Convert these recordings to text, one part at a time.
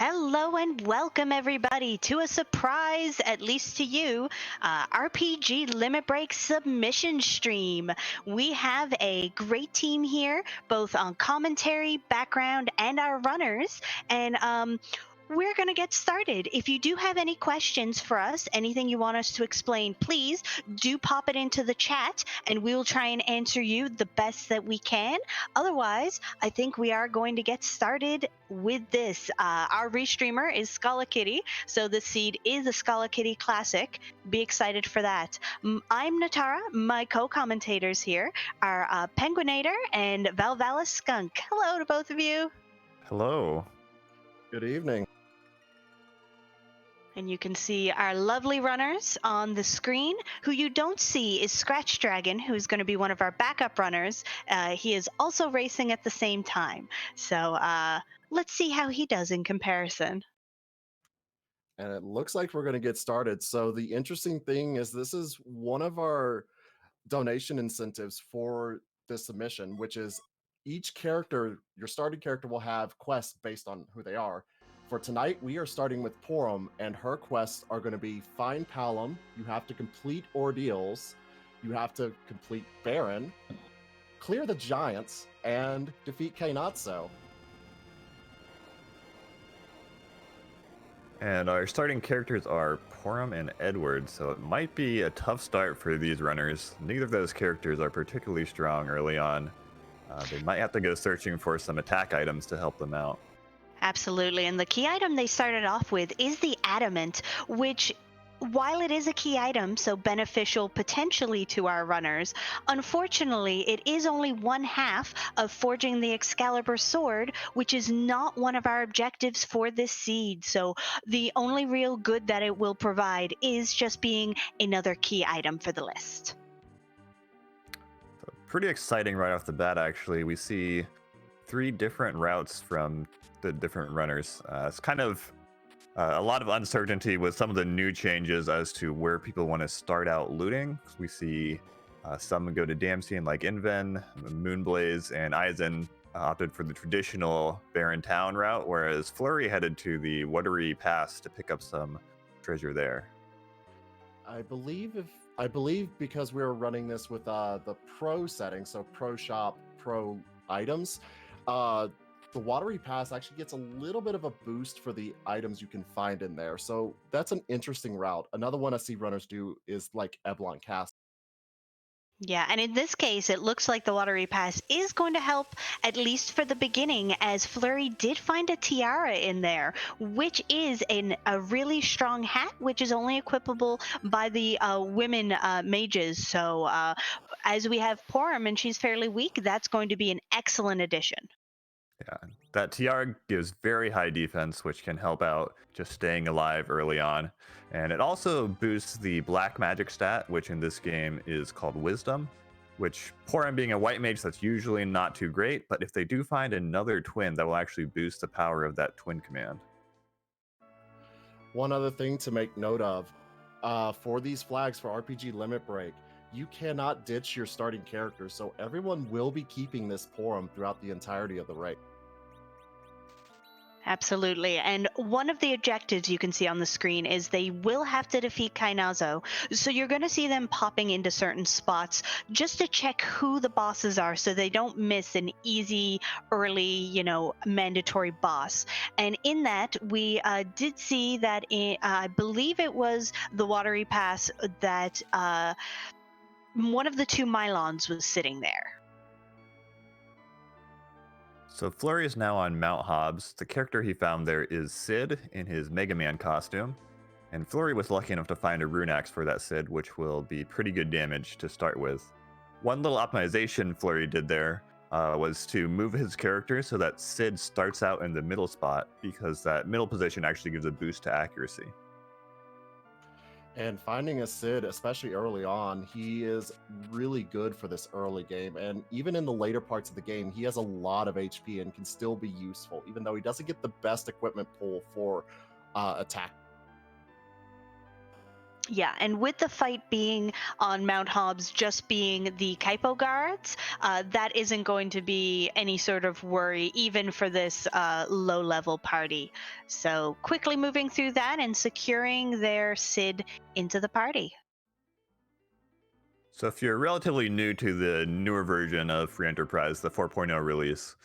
Hello and welcome everybody to a surprise, at least to you, RPG Limit Break submission stream. We have a great team here, both on commentary, background, and our runners. And we're going to get started. If you do have any questions for us, anything you want us to explain, please do pop it into the chat and we'll try and answer you the best that we can. Otherwise, I think we are going to get started with this. Our restreamer is Scala Kitty, so the seed is a Scala Kitty classic. Be excited for that. I'm Natara. My co-commentators here are Penguinator and Valvalis Skunk. Hello to both of you. Hello. Good evening. And you can see our lovely runners on the screen. Who you don't see is Scratch Dragon, who's going to be one of our backup runners. He is also racing at the same time. So let's see how he does in comparison. And it looks like we're going to get started. So the interesting thing is this is one of our donation incentives for this submission, which is each character, your starting character will have quests based on who they are. For tonight, we are starting with Porum, and her quests are going to be Find Palom, you have to complete Ordeals, you have to complete Baron, clear the Giants, and defeat Cañazo. And our starting characters are Porum and Edward, so it might be a tough start for these runners. Neither of those characters are particularly strong early on. They might have to go searching for some attack items to help them out. Absolutely. And the key item they started off with is the Adamant, which, while it is a key item, so beneficial potentially to our runners, unfortunately, it is only one half of forging the Excalibur sword, which is not one of our objectives for this seed. So the only real good that it will provide is just being another key item for the list. So pretty exciting right off the bat, actually. We see 3 different routes from the different runners. It's kind of a lot of uncertainty with some of the new changes as to where people want to start out looting. We see some go to Damcene like Inven, Moonblaze, and Eisen opted for the traditional Barren Town route, whereas Flurry headed to the Watery Pass to pick up some treasure there. I believe because we were running this with the pro setting, so pro shop, pro items, the Watery Pass actually gets a little bit of a boost for the items you can find in there. So that's an interesting route. Another one I see runners do is like Eblon Castle. Yeah, and in this case, it looks like the Watery Pass is going to help, at least for the beginning, as Flurry did find a tiara in there, which is a really strong hat, which is only equipable by the women mages. So as we have Porum and she's fairly weak, that's going to be an excellent addition. Yeah, that tiara gives very high defense, which can help out just staying alive early on. And it also boosts the black magic stat, which in this game is called Wisdom, which Porum being a white mage, that's usually not too great, but if they do find another twin, that will actually boost the power of that twin command. One other thing to make note of, for these flags for RPG Limit Break, you cannot ditch your starting character, so everyone will be keeping this Porum throughout the entirety of the race. Absolutely. And one of the objectives you can see on the screen is they will have to defeat Cañazo. So you're going to see them popping into certain spots just to check who the bosses are so they don't miss an easy, early, mandatory boss. And in that, we did see that I believe it was the Watery Pass that one of the 2 Mylons was sitting there. So Flurry is now on Mount Hobbs. The character he found there is Sid in his Mega Man costume. And Flurry was lucky enough to find a rune axe for that Sid, which will be pretty good damage to start with. One little optimization Flurry did there was to move his character so that Sid starts out in the middle spot, because that middle position actually gives a boost to accuracy. And finding a Sid, especially early on, he is really good for this early game. And even in the later parts of the game, he has a lot of HP and can still be useful, even though he doesn't get the best equipment pool for attack. Yeah, and with the fight being on Mount Hobbs just being the Kaipo guards, that isn't going to be any sort of worry, even for this low-level party. So quickly moving through that and securing their Sid into the party. So if you're relatively new to the newer version of Free Enterprise, the 4.0 release,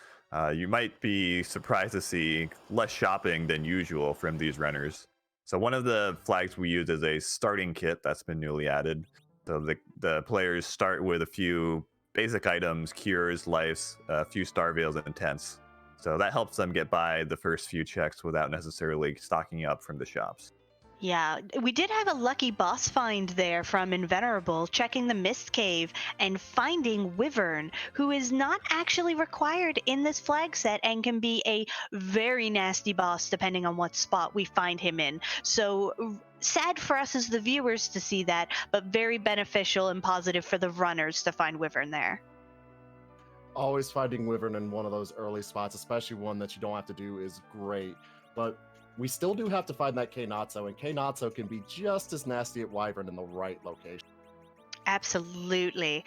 you might be surprised to see less shopping than usual from these runners. So one of the flags we use is a starting kit that's been newly added. So the players start with a few basic items, cures, lives, a few star veils, and tents. So that helps them get by the first few checks without necessarily stocking up from the shops. Yeah, we did have a lucky boss find there from Invenerable, checking the Mist Cave and finding Wyvern, who is not actually required in this flag set and can be a very nasty boss depending on what spot we find him in. So sad for us as the viewers to see that, but very beneficial and positive for the runners to find Wyvern there. Always finding Wyvern in one of those early spots, especially one that you don't have to do, is great. But we still do have to find that Cañazo, and Cañazo can be just as nasty at Wyvern in the right location. Absolutely.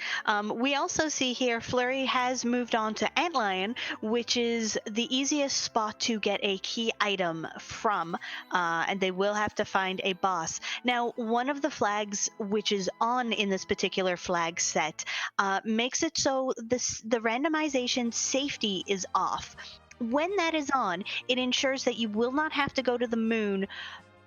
We also see here Flurry has moved on to Antlion, which is the easiest spot to get a key item from, and they will have to find a boss. Now, one of the flags which is on in this particular flag set makes it so the randomization safety is off. When that is on, it ensures that you will not have to go to the moon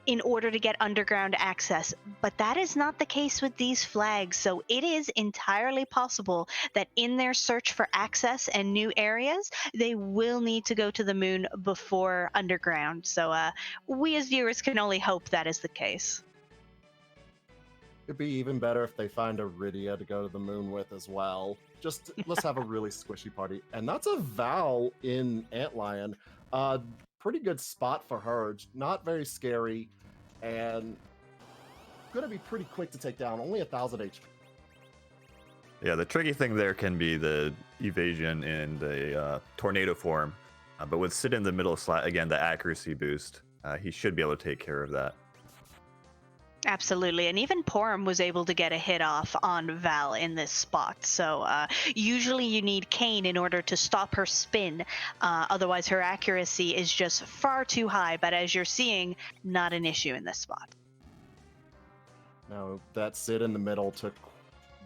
in order to get underground access, but that is not the case with these flags. So it is entirely possible that in their search for access and new areas, they will need to go to the moon before underground. So we as viewers can only hope that is the case. It'd be even better if they find a Rydia to go to the moon with as well. Just let's have a really squishy party. And that's a Val in Antlion. Pretty good spot for her. Not very scary, and gonna be pretty quick to take down. Only 1,000 HP. Yeah, the tricky thing there can be the evasion in the tornado form, but with Sid in the middle slot, again, the accuracy boost, he should be able to take care of that. Absolutely, and even Porum was able to get a hit off on Val in this spot. So usually you need Kane in order to stop her spin. Otherwise, her accuracy is just far too high. But as you're seeing, not an issue in this spot. Now that Sid in the middle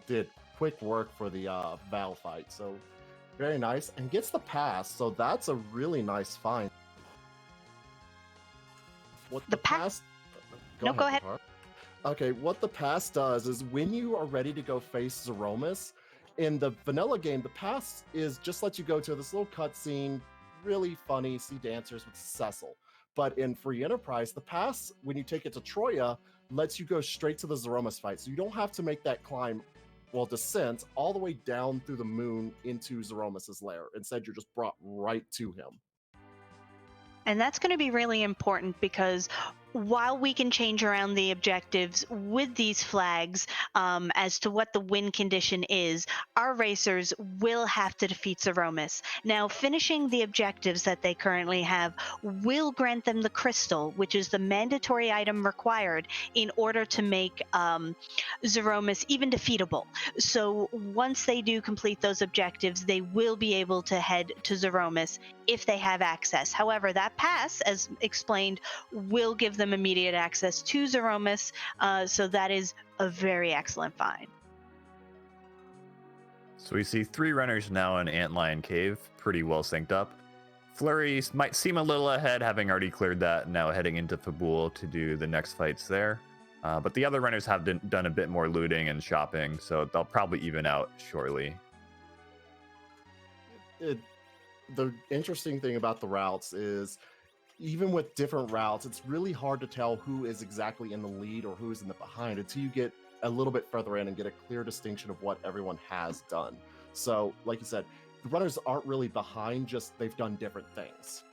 did quick work for the Val fight. So very nice, and gets the pass. So that's a really nice find. What The pass? No, go ahead. Bahar. Okay, what the pass does is when you are ready to go face Zeromus, in the vanilla game, the pass is just lets you go to this little cutscene, really funny, see dancers with Cecil. But in Free Enterprise, the pass, when you take it to Troya, lets you go straight to the Zeromus fight. So you don't have to make that climb, descent, all the way down through the moon into Zeromus's lair. Instead, you're just brought right to him. And that's going to be really important because while we can change around the objectives with these flags as to what the win condition is, our racers will have to defeat Zeromus. Now, finishing the objectives that they currently have will grant them the crystal, which is the mandatory item required in order to make Zeromus even defeatable. So once they do complete those objectives, they will be able to head to Zeromus if they have access. However, that pass, as explained, will give them immediate access to Zeromus, so that is a very excellent find. So we see 3 runners now in Antlion Cave, pretty well synced up. Flurry might seem a little ahead, having already cleared that, now heading into Fabul to do the next fights there. But the other runners have done a bit more looting and shopping, so they'll probably even out shortly. The interesting thing about the routes is, even with different routes, it's really hard to tell who is exactly in the lead or who is in the behind until you get a little bit further in and get a clear distinction of what everyone has done. So, like you said, the runners aren't really behind, just they've done different things.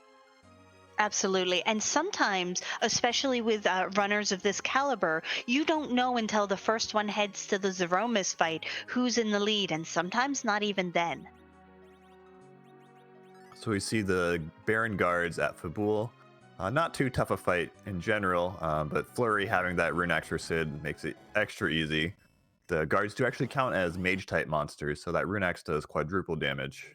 Absolutely. And sometimes, especially with runners of this caliber, you don't know until the first one heads to the Zeromus fight who's in the lead, and sometimes not even then. So we see the Baron guards at Fabul. Not too tough a fight in general, but Flurry having that Rune Axe for Sid makes it extra easy. The guards do actually count as mage-type monsters, so that Rune Axe does quadruple damage.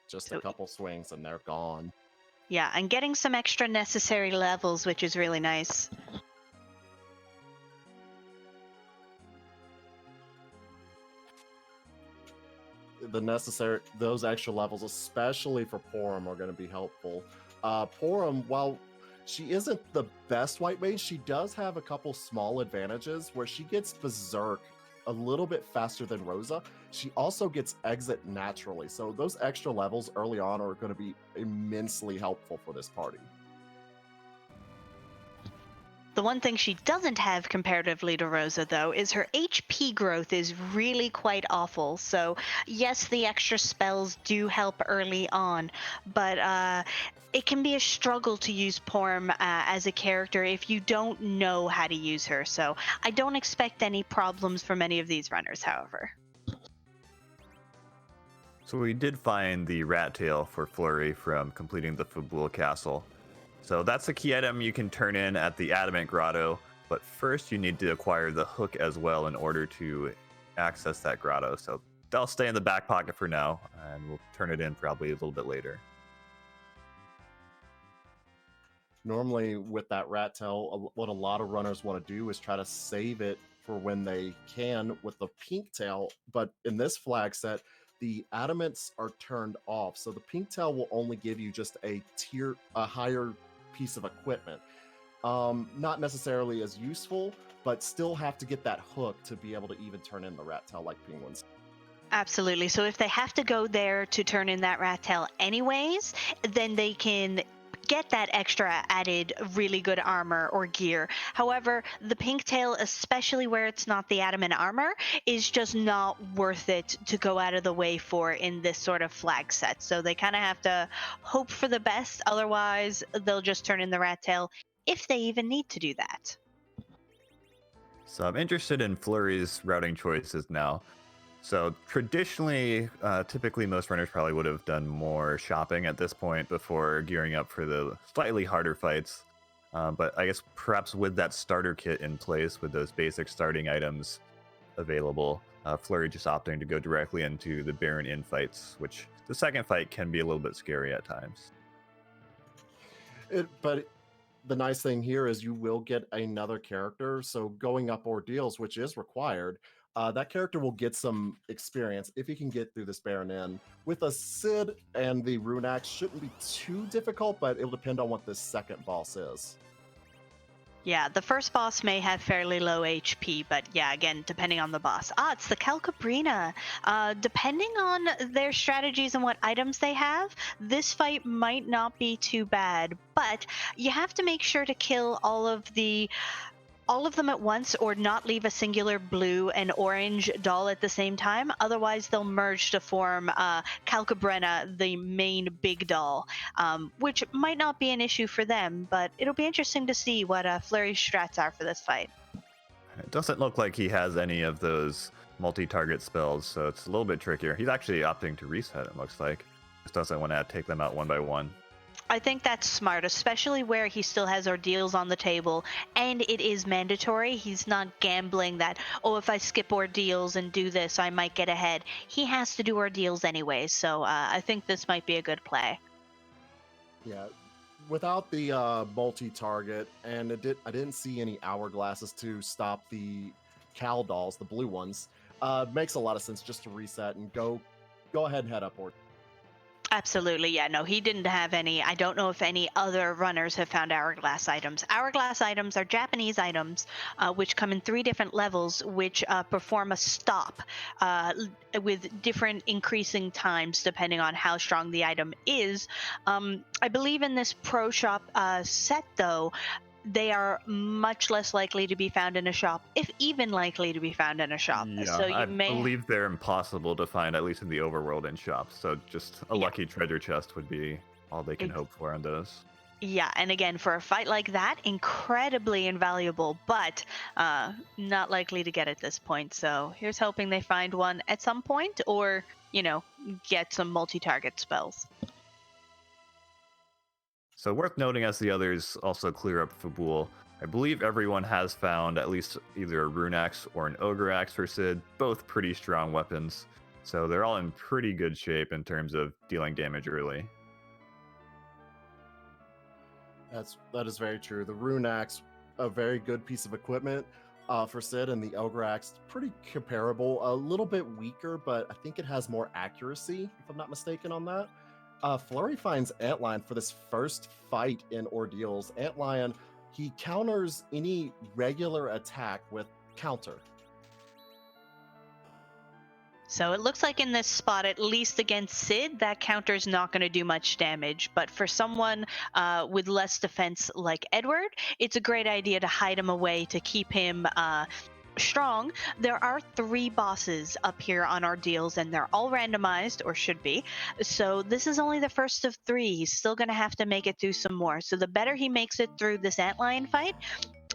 Just a couple swings and they're gone. Yeah, and getting some extra necessary levels, which is really nice. Those extra levels, especially for Porum, are going to be helpful. Porum, while she isn't the best white mage, she does have a couple small advantages where she gets Berserk a little bit faster than Rosa. She also gets Exit naturally, so those extra levels early on are going to be immensely helpful for this party. The one thing she doesn't have comparatively to Rosa, though, is her HP growth is really quite awful. So, yes, the extra spells do help early on, but it can be a struggle to use Porum as a character if you don't know how to use her. So, I don't expect any problems from any of these runners, however. So we did find the rat tail for Flurry from completing the Fabul Castle. So that's a key item you can turn in at the Adamant Grotto, but first you need to acquire the hook as well in order to access that grotto. So that'll stay in the back pocket for now, and we'll turn it in probably a little bit later. Normally with that rat tail, what a lot of runners want to do is try to save it for when they can with the pink tail, but in this flag set, the adamants are turned off, so the pink tail will only give you just a higher piece of equipment. Not necessarily as useful, but still have to get that hook to be able to even turn in the rat tail like penguins. Absolutely. So if they have to go there to turn in that rat tail anyways, then they can get that extra added really good armor or gear. However, the pink tail, especially where it's not the adamant armor, is just not worth it to go out of the way for in this sort of flag set. So they kind of have to hope for the best. Otherwise, they'll just turn in the rat tail if they even need to do that. So I'm interested in Flurry's routing choices now. So traditionally, typically most runners probably would have done more shopping at this point before gearing up for the slightly harder fights. But I guess perhaps with that starter kit in place, with those basic starting items available, Flurry just opting to go directly into the Baron Inn fights, which the second fight can be a little bit scary at times. But the nice thing here is you will get another character, so going up Ordeals, which is required, that character will get some experience if he can get through this Baron Inn. With a Sid and the Rune Axe, shouldn't be too difficult, but it'll depend on what this second boss is. Yeah, the first boss may have fairly low HP, but yeah, again, depending on the boss. It's the Calcabrina. Depending on their strategies and what items they have, this fight might not be too bad, but you have to make sure to kill all of them at once or not leave a singular blue and orange doll at the same time. Otherwise, they'll merge to form Calcabrina, the main big doll, which might not be an issue for them, but it'll be interesting to see what Flurry's strats are for this fight. It doesn't look like he has any of those multi-target spells, so it's a little bit trickier. He's actually opting to reset, it looks like. Just doesn't want to take them out one by one. I think that's smart, especially where he still has Ordeals on the table, and it is mandatory. He's not gambling that, if I skip Ordeals and do this, I might get ahead. He has to do Ordeals anyway, so I think this might be a good play. Yeah, without the multi-target, and I didn't see any hourglasses to stop the Cal dolls, the blue ones. Makes a lot of sense just to reset and go ahead and head upward. Absolutely, yeah, no, he didn't have any. I don't know if any other runners have found hourglass items. Hourglass items are Japanese items, which come in 3 different levels, which perform a stop with different increasing times depending on how strong the item is. I believe in this Pro Shop set, though, they are much less likely to be found in a shop, if even likely to be found in a shop. Yeah, so I believe they're impossible to find, at least in the overworld in shops. So just a lucky treasure chest would be all they can hope for on those. Yeah, and again, for a fight like that, incredibly invaluable, but not likely to get at this point. So here's hoping they find one at some point, or, get some multi-target spells. So worth noting as the others also clear up Fabul, I believe everyone has found at least either a Rune Axe or an Ogre Axe for Sid, both pretty strong weapons. So they're all in pretty good shape in terms of dealing damage early. That is very true. The Rune Axe, a very good piece of equipment for Sid, and the Ogre Axe, pretty comparable. A little bit weaker, but I think it has more accuracy, if I'm not mistaken on that. Flurry finds Antlion for this first fight in Ordeals. Antlion, he counters any regular attack with counter. So it looks like in this spot, at least against Sid, that counter's not going to do much damage. But for someone with less defense like Edward, it's a great idea to hide him away to keep him strong. There are 3 bosses up here on Ordeals, and they're all randomized, or should be. So this is only the first of 3. He's still going to have to make it through some more. So the better he makes it through this Antlion fight,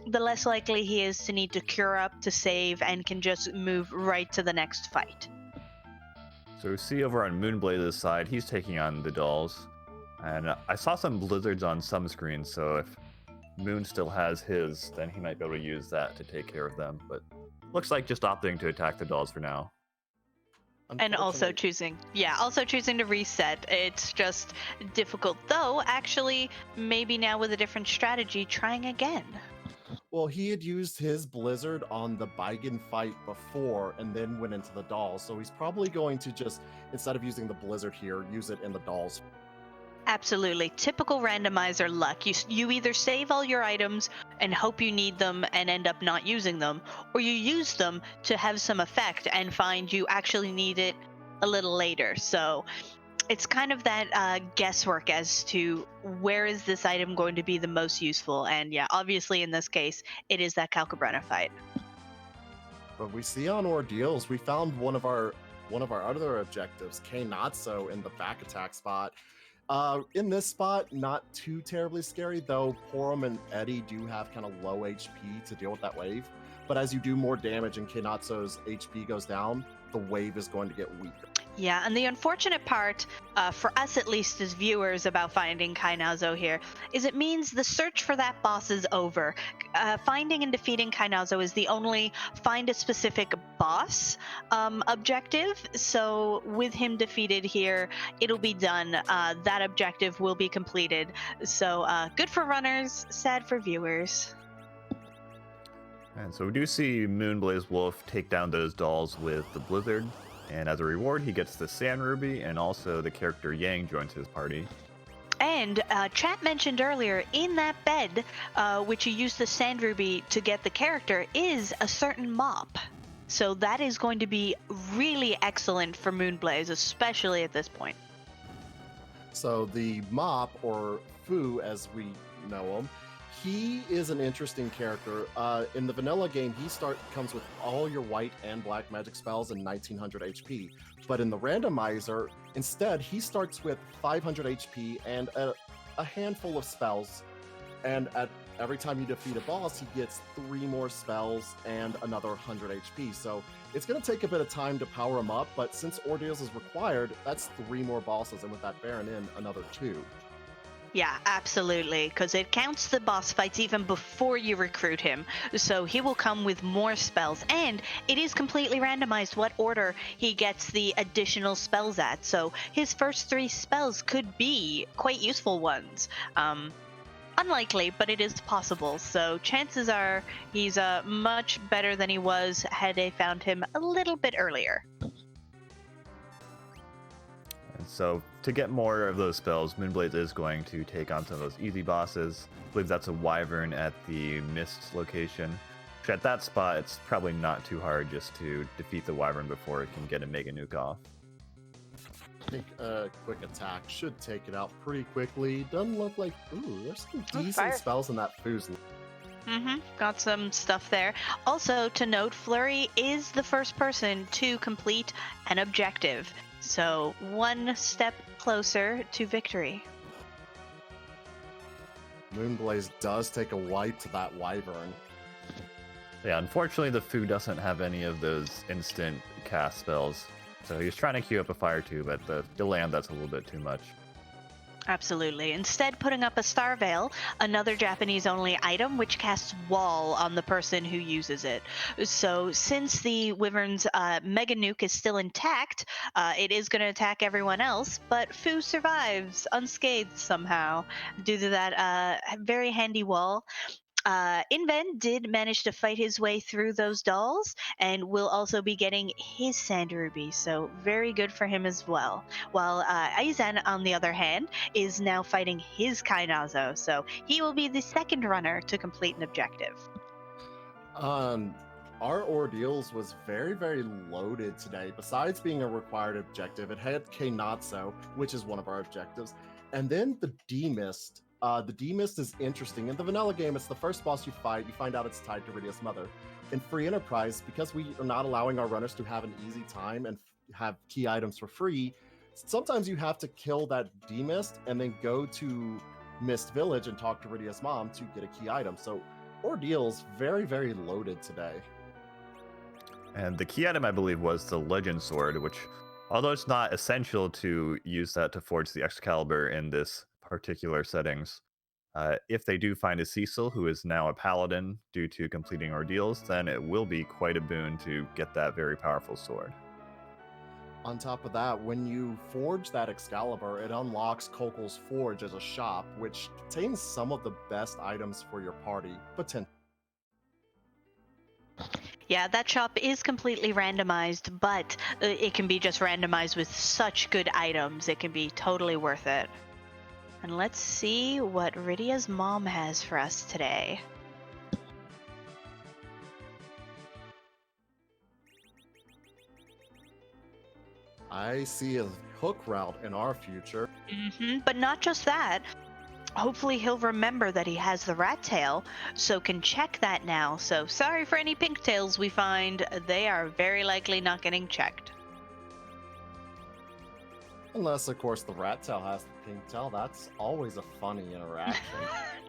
the less likely he is to need to cure up, to save, and can just move right to the next fight. So we see over on Moonblaze's side, he's taking on the dolls. And I saw some blizzards on some screens, so if Moon still has his, then he might be able to use that to take care of them. But looks like just opting to attack the dolls for now. And also choosing to reset. It's just difficult, though. Actually, maybe now with a different strategy, trying again. Well, he had used his Blizzard on the Baigen fight before and then went into the dolls. So he's probably going to just, instead of using the Blizzard here, use it in the dolls. Absolutely. Typical randomizer luck. You either save all your items and hope you need them and end up not using them, or you use them to have some effect and find you actually need it a little later. So it's kind of that guesswork as to where is this item going to be the most useful. And yeah, obviously in this case, it is that Calcabrana fight. But we see on Ordeals, we found one of our other objectives, Cañazo, in the back attack spot. In this spot, not too terribly scary, though Porum and Eddie do have kind of low HP to deal with that wave. But as you do more damage and Cañazo's HP goes down, the wave is going to get weaker. Yeah, and the unfortunate part, for us at least as viewers about finding Cañazo here, is it means the search for that boss is over. Finding and defeating Cañazo is the only find a specific boss objective, so with him defeated here, it'll be done. That objective will be completed. So good for runners, sad for viewers. And so we do see Moonblaze Wolf take down those dolls with the Blizzard. And as a reward, he gets the Sand Ruby, and also the character Yang joins his party. And chat mentioned earlier, in that bed, which you use the Sand Ruby to get the character, is a certain mop. So that is going to be really excellent for Moonblaze, especially at this point. So the mop, or Fu as we know him, he is an interesting character. In the vanilla game, he comes with all your white and black magic spells and 1900 HP. But in the randomizer, instead, he starts with 500 HP and a handful of spells. And at every time you defeat a boss, he gets 3 more spells and another 100 HP. So it's going to take a bit of time to power him up, but since Ordeals is required, that's 3 more bosses, and with that Baron in, another 2. Yeah, absolutely, because it counts the boss fights even before you recruit him, so he will come with more spells, and it is completely randomized what order he gets the additional spells at, so his first 3 spells could be quite useful ones. Unlikely, but it is possible, so chances are he's much better than he was had they found him a little bit earlier. So to get more of those spells, Moonblaze is going to take on some of those easy bosses. I believe that's a Wyvern at the Mist location. Which at that spot, it's probably not too hard just to defeat the Wyvern before it can get a Mega Nuke off. I think a quick attack should take it out pretty quickly. Doesn't look like... Ooh, there's some decent spells in that Foo's. Got some stuff there. Also, to note, Flurry is the first person to complete an objective. So, one step closer to victory. Moonblaze does take a wipe to that Wyvern. Yeah, unfortunately the Fu doesn't have any of those instant cast spells. So he's trying to queue up a Fire too, but the delay on that's a little bit too much. Absolutely. Instead, putting up a Star Veil, another Japanese-only item which casts Wall on the person who uses it. So, since the Wyvern's Mega Nuke is still intact, it is going to attack everyone else, but Fu survives unscathed somehow due to that very handy wall. Inven did manage to fight his way through those dolls and will also be getting his Sand Ruby, so very good for him as well. While Aizen, on the other hand, is now fighting his Cañazo, so he will be the second runner to complete an objective. Our Ordeals was very, very loaded today. Besides being a required objective, it had Cañazo, which is one of our objectives, and then the D-Mist. The D-Mist is interesting. In the vanilla game, it's the first boss you fight. You find out it's tied to Rydia's mother. In Free Enterprise, because we are not allowing our runners to have an easy time and have key items for free, sometimes you have to kill that D-Mist and then go to Mist Village and talk to Rydia's mom to get a key item. So Ordeals very, very loaded today. And the key item, I believe, was the Legend Sword, which, although it's not essential to use that to forge the Excalibur in this particular settings, if they do find a Cecil who is now a paladin due to completing Ordeals, then it will be quite a boon to get that very powerful sword. On top of that, when you forge that Excalibur, it unlocks Kokol's Forge as a shop, which contains some of the best items for your party. Yeah, that shop is completely randomized, but it can be just randomized with such good items. It can be totally worth it. And let's see what Rydia's mom has for us today. I see a hook route in our future. But not just that. Hopefully he'll remember that he has the rat tail, so can check that now. So sorry for any pink tails we find. They are very likely not getting checked. Unless, of course, the rat tail has the pink tail. That's always a funny interaction.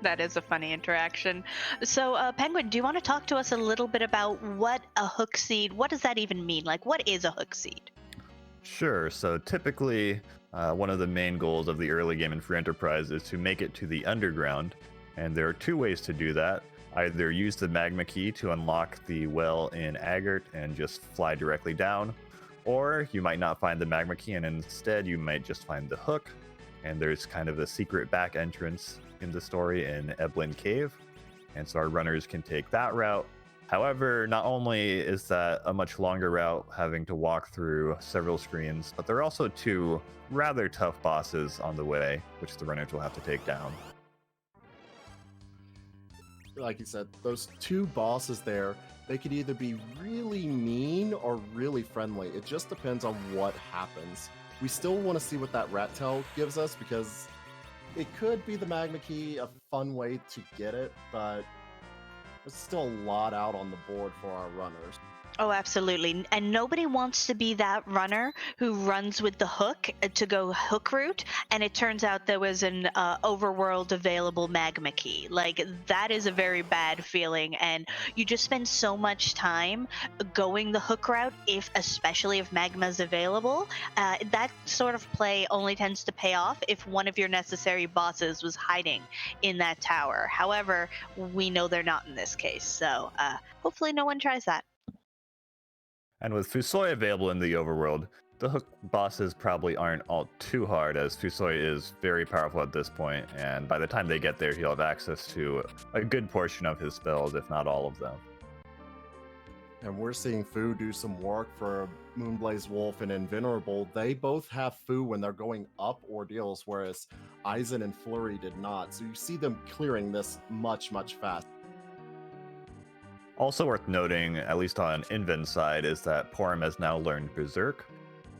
That is a funny interaction. So, Penguin, do you want to talk to us a little bit about what a hook seed, what does that even mean? Like, what is a hook seed? Sure. So typically, one of the main goals of the early game in Free Enterprise is to make it to the underground. And there are two ways to do that. Either use the magma key to unlock the well in Agert and just fly directly down, or you might not find the magma key and instead you might just find the hook. And there's kind of a secret back entrance in the story in Eblin Cave. And so our runners can take that route. However, not only is that a much longer route, having to walk through several screens, but there are also two rather tough bosses on the way, which the runners will have to take down. Like you said, those two bosses there, they could either be really mean or really friendly. It just depends on what happens. We still want to see what that rat tail gives us, because it could be the magma key, a fun way to get it, but there's still a lot out on the board for our runners. Oh, absolutely. And nobody wants to be that runner who runs with the hook to go hook route, and it turns out there was an overworld available magma key. Like, that is a very bad feeling, and you just spend so much time going the hook route, especially if magma's available. That sort of play only tends to pay off if one of your necessary bosses was hiding in that tower. However, we know they're not in this case, so hopefully no one tries that. And with Fusoi available in the overworld, the hook bosses probably aren't all too hard, as Fusoi is very powerful at this point, and by the time they get there, he'll have access to a good portion of his spells, if not all of them. And we're seeing Fu do some work for Moonblaze Wolf and Invenerable. They both have Fu when they're going up Ordeals, whereas Aizen and Flurry did not. So you see them clearing this much, much faster. Also worth noting, at least on Inven's side, is that Porum has now learned Berserk,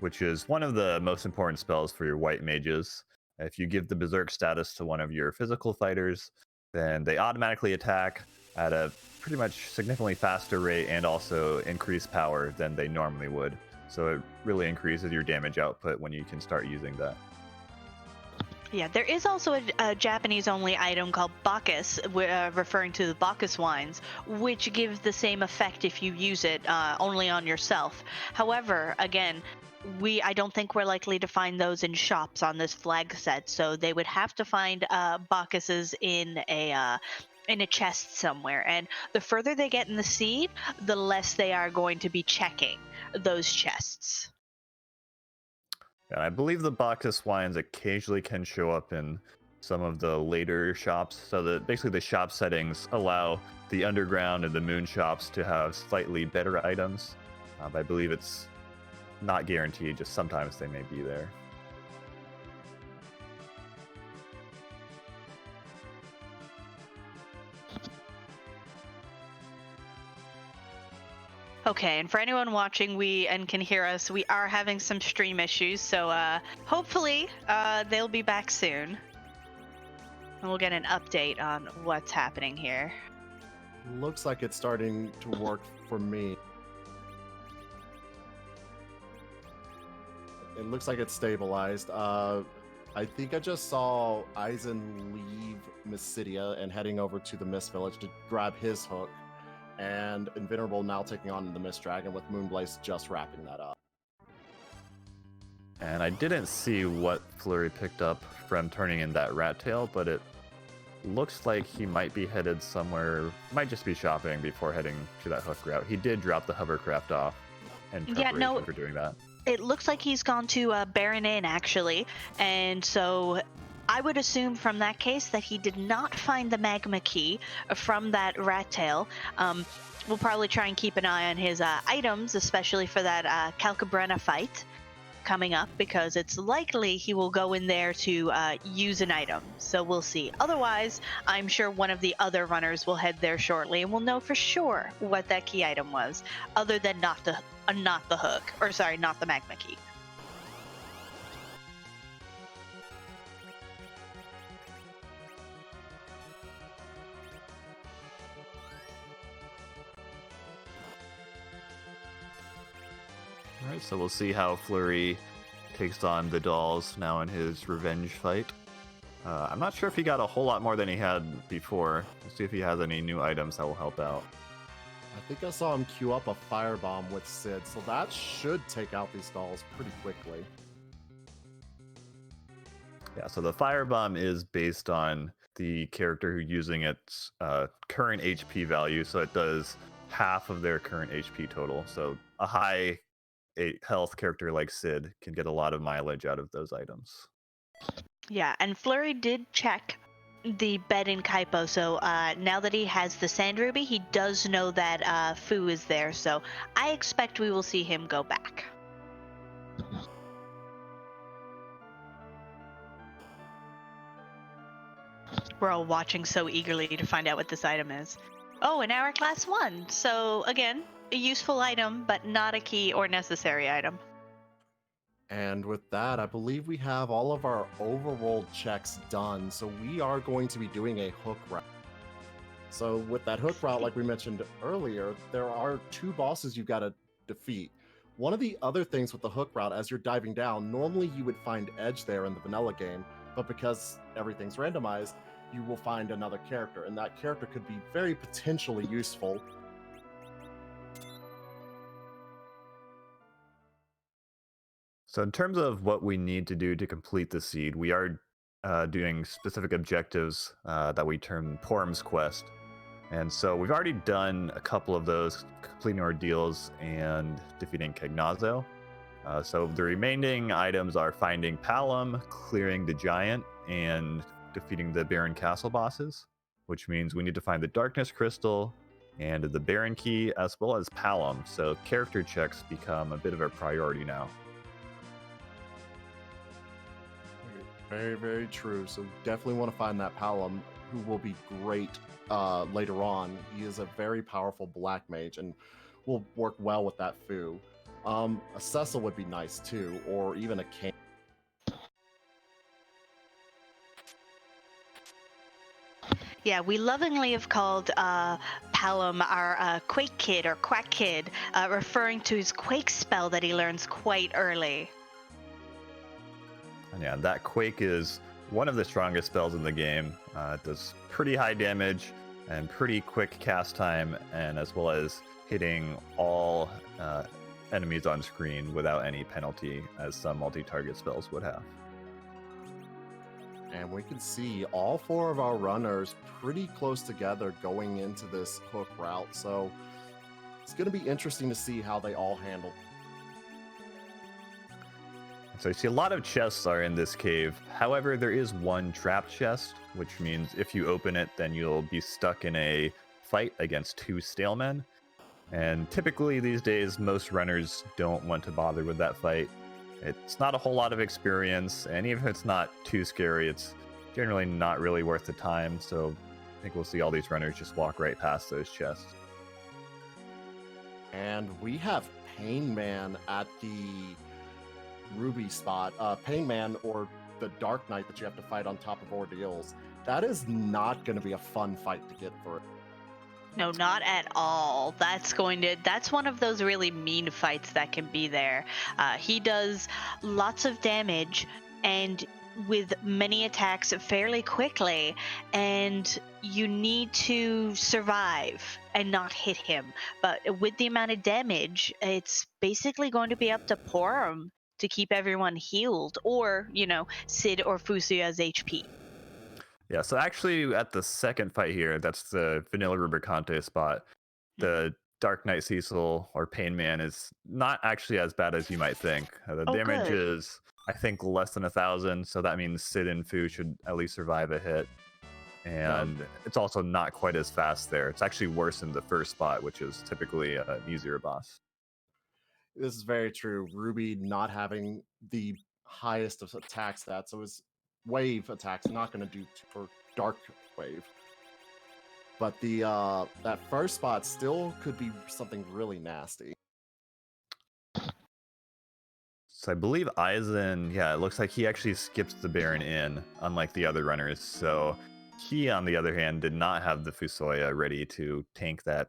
which is one of the most important spells for your white mages. If you give the Berserk status to one of your physical fighters, then they automatically attack at a pretty much significantly faster rate and also increased power than they normally would. So it really increases your damage output when you can start using that. Yeah, there is also a Japanese-only item called Bacchus, referring to the Bacchus wines, which gives the same effect if you use it only on yourself. However, again, I don't think we're likely to find those in shops on this flag set, so they would have to find Bacchuses in a chest somewhere. And the further they get in the seed, the less they are going to be checking those chests. And I believe the Bacchus wines occasionally can show up in some of the later shops. So that basically the shop settings allow the underground and the moon shops to have slightly better items. But I believe it's not guaranteed, just sometimes they may be there. Okay, and for anyone watching and can hear us, we are having some stream issues, so hopefully they'll be back soon. And we'll get an update on what's happening here. Looks like it's starting to work for me. It looks like it's stabilized. I think I just saw Eisen leave Mysidia and heading over to the Mist Village to grab his hook. And Invenerable now taking on the Mist Dragon, with Moonblaze just wrapping that up. And I didn't see what Flurry picked up from turning in that rat tail, but it looks like he might be headed somewhere, might just be shopping before heading to that hook route. He did drop the hovercraft off in preparation for doing that. It looks like he's gone to Baron Inn, actually, and so I would assume from that case that he did not find the magma key from that rat tail. We'll probably try and keep an eye on his items, especially for that Calcabrena fight coming up, because it's likely he will go in there to use an item. So we'll see. Otherwise, I'm sure one of the other runners will head there shortly, and we'll know for sure what that key item was, other than not the hook, or sorry, not the magma key. All right, so we'll see how Flurry takes on the dolls now in his revenge fight. I'm not sure if he got a whole lot more than he had before. Let's see if he has any new items that will help out. I think I saw him queue up a firebomb with Sid, so that should take out these dolls pretty quickly. Yeah, so the firebomb is based on the character who's using its current HP value, so it does half of their current HP total. So a high health character like Sid can get a lot of mileage out of those items. Yeah, and Flurry did check the bed in Kaipo, so now that he has the Sand Ruby, he does know that Fu is there, so I expect we will see him go back. We're all watching so eagerly to find out what this item is. Oh, an Hourglass 1! So, again, a useful item, but not a key or necessary item. And with that, I believe we have all of our overworld checks done, so we are going to be doing a hook route. So with that hook route, like we mentioned earlier, there are 2 bosses you've got to defeat. One of the other things with the hook route, as you're diving down, normally you would find Edge there in the vanilla game, but because everything's randomized, you will find another character, and that character could be very potentially useful. So in terms of what we need to do to complete the seed, we are doing specific objectives that we term Porm's Quest. And so we've already done a couple of those, completing Ordeals and defeating Cañazo. So the remaining items are finding Palom, clearing the Giant, and defeating the Baron Castle bosses, which means we need to find the Darkness Crystal and the Baron Key, as well as Palom. So character checks become a bit of a priority now. Very, very true. So definitely want to find that Palom, who will be great later on. He is a very powerful black mage and will work well with that Fu. A Cecil would be nice too, or even a King. Yeah, we lovingly have called Palom our Quake Kid or Quack Kid, referring to his Quake spell that he learns quite early. And yeah, that Quake is one of the strongest spells in the game. It does pretty high damage and pretty quick cast time, and as well as hitting all enemies on screen without any penalty, as some multi-target spells would have. And we can see all 4 of our runners pretty close together going into this hook route, so it's going to be interesting to see how they all handle. So you see a lot of chests are in this cave. However, there is one trapped chest, which means if you open it, then you'll be stuck in a fight against 2 stalemen. And typically these days, most runners don't want to bother with that fight. It's not a whole lot of experience, and even if it's not too scary, it's generally not really worth the time. So I think we'll see all these runners just walk right past those chests. And we have Pain Man at the Ruby spot. Pain Man, or the Dark Knight that you have to fight on top of Ordeals. That is not going to be a fun fight to get through. No, not at all. That's one of those really mean fights that can be there. He does lots of damage and with many attacks fairly quickly, and you need to survive and not hit him. But with the amount of damage, it's basically going to be up to Porum to keep everyone healed, or, Sid or Fusuya's HP. Yeah, so actually at the second fight here, that's the Vanilla Rubricante spot, the Dark Knight Cecil or Pain Man is not actually as bad as you might think. The damage is, I think, less than 1,000, so that means Sid and Fu should at least survive a hit. And it's also not quite as fast there. It's actually worse in the first spot, which is typically an easier boss. This is very true. Ruby not having the highest of attack stats, so his wave attacks not going to do for Dark Wave. But the that first spot still could be something really nasty. So I believe Aizen, it looks like he actually skips the Baron in, unlike the other runners. So he, on the other hand, did not have the Fusoya ready to tank that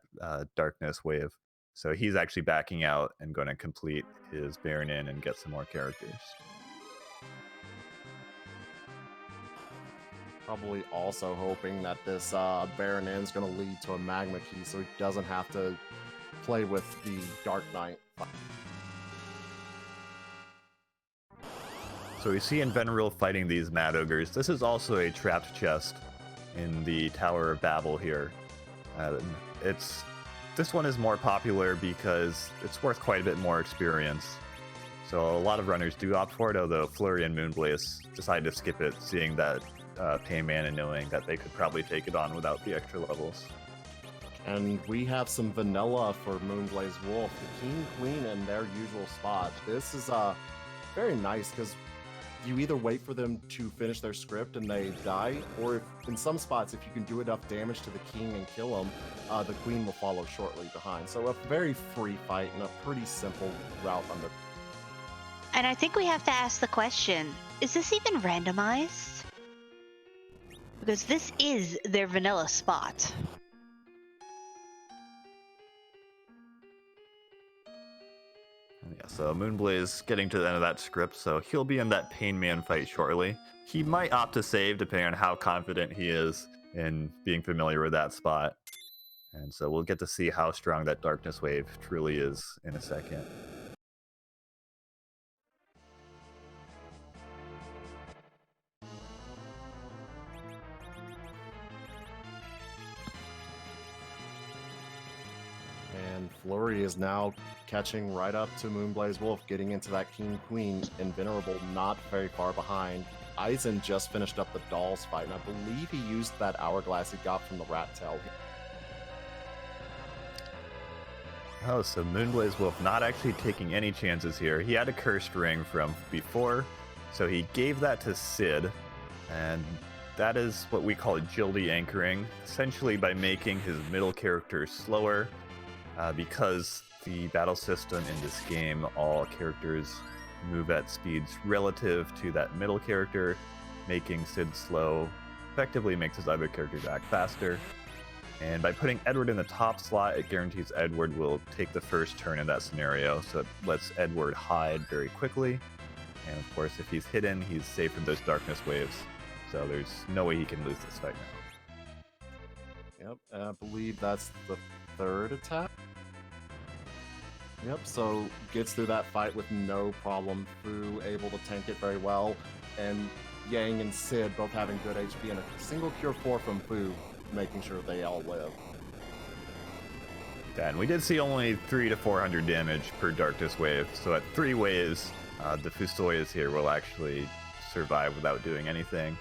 Darkness Wave. So he's actually backing out and going to complete his Baron in and get some more characters. Probably also hoping that this Baron in is going to lead to a Magma Key, so he doesn't have to play with the Dark Knight. So we see in Veneril fighting these Mad Ogres. This is also a trapped chest in the Tower of Babel here. This one is more popular because it's worth quite a bit more experience. So a lot of runners do opt for it, although Flurry and Moonblaze decided to skip it, seeing that Pain Man and knowing that they could probably take it on without the extra levels. And we have some vanilla for Moonblaze Wolf, the King Queen in their usual spot. This is very nice because you either wait for them to finish their script and they die, or in some spots, if you can do enough damage to the king and kill him, the queen will follow shortly behind. So a very free fight and a pretty simple route under. And I think we have to ask the question, is this even randomized? Because this is their vanilla spot. Yeah, so Moonblaze getting to the end of that script, so he'll be in that Pain Man fight shortly. He might opt to save depending on how confident he is in being familiar with that spot. And so we'll get to see how strong that Darkness Wave truly is in a second. And Flurry is now catching right up to Moonblaze Wolf, getting into that King Queen. Invenerable not very far behind. Aizen just finished up the Dolls fight, and I believe he used that Hourglass he got from the Rat Tail. Oh, so Moonblaze Wolf not actually taking any chances here. He had a Cursed Ring from before, so he gave that to Sid, and that is what we call agility anchoring, essentially by making his middle character slower. Because the battle system in this game, all characters move at speeds relative to that middle character, making Sid slow effectively makes his other characters act faster. And by putting Edward in the top slot, it guarantees Edward will take the first turn in that scenario, so it lets Edward hide very quickly. And of course, if he's hidden, he's safe from those Darkness Waves. So there's no way he can lose this fight now. Yep, and I believe that's the third attack. Yep, so gets through that fight with no problem. Fu able to tank it very well, and Yang and Sid both having good HP and a single cure 4 from Fu, making sure they all live. And we did see only 300 to 400 damage per Darkness Wave, so at 3 waves, the Fusoyas here will actually survive without doing anything.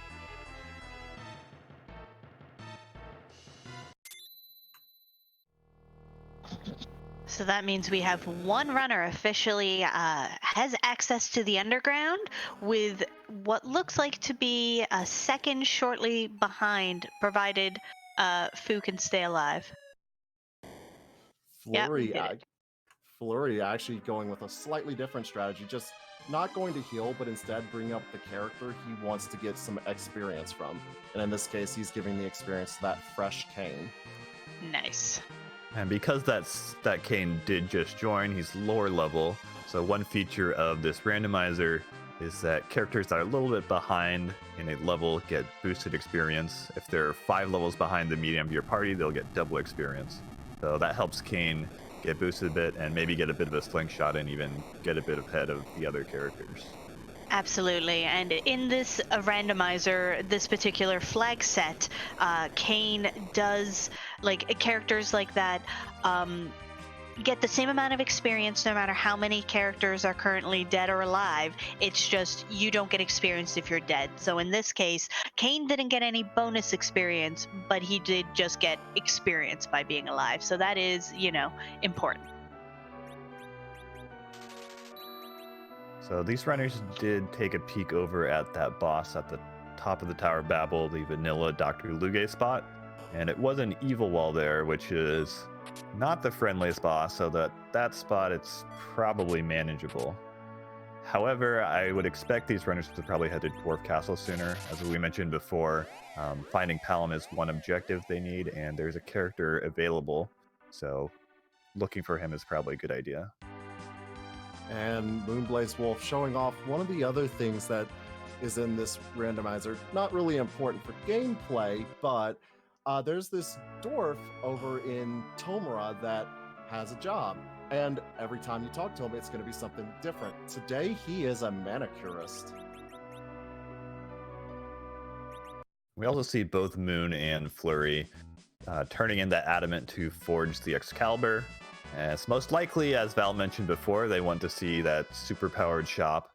So that means we have one runner officially has access to the underground, with what looks like to be a second shortly behind, provided Fu can stay alive. Flurry, Yep, Flurry actually going with a slightly different strategy, just not going to heal, but instead bring up the character he wants to get some experience from. And in this case, he's giving the experience to that fresh Cane. nice. And because that Kane did just join, he's lower level. So one feature of this randomizer is that characters that are a little bit behind in a level get boosted experience. If they're 5 levels behind the median of your party, they'll get double experience. So that helps Kane get boosted a bit and maybe get a bit of a slingshot and even get a bit ahead of the other characters. Absolutely, and in this randomizer, this particular flag set, Kane does, like, characters like that get the same amount of experience no matter how many characters are currently dead or alive. It's just you don't get experience if you're dead. So in this case, Kane didn't get any bonus experience, but he did just get experience by being alive. So that is, important. So these runners did take a peek over at that boss at the top of the Tower of Babel, the vanilla Dr. Luge spot. And it was an evil wall there, which is not the friendliest boss, so that spot, it's probably manageable. However, I would expect these runners to probably head to Dwarf Castle sooner. As we mentioned before, finding Palom is one objective they need, and there's a character available. So looking for him is probably a good idea. And Moonblaze Wolf showing off one of the other things that is in this randomizer. Not really important for gameplay, but there's this dwarf over in Tomura that has a job. And every time you talk to him, it's going to be something different. Today, he is a manicurist. We also see both Moon and Flurry turning in that adamant to forge the Excalibur. And it's most likely, as Val mentioned before, they want to see that super-powered shop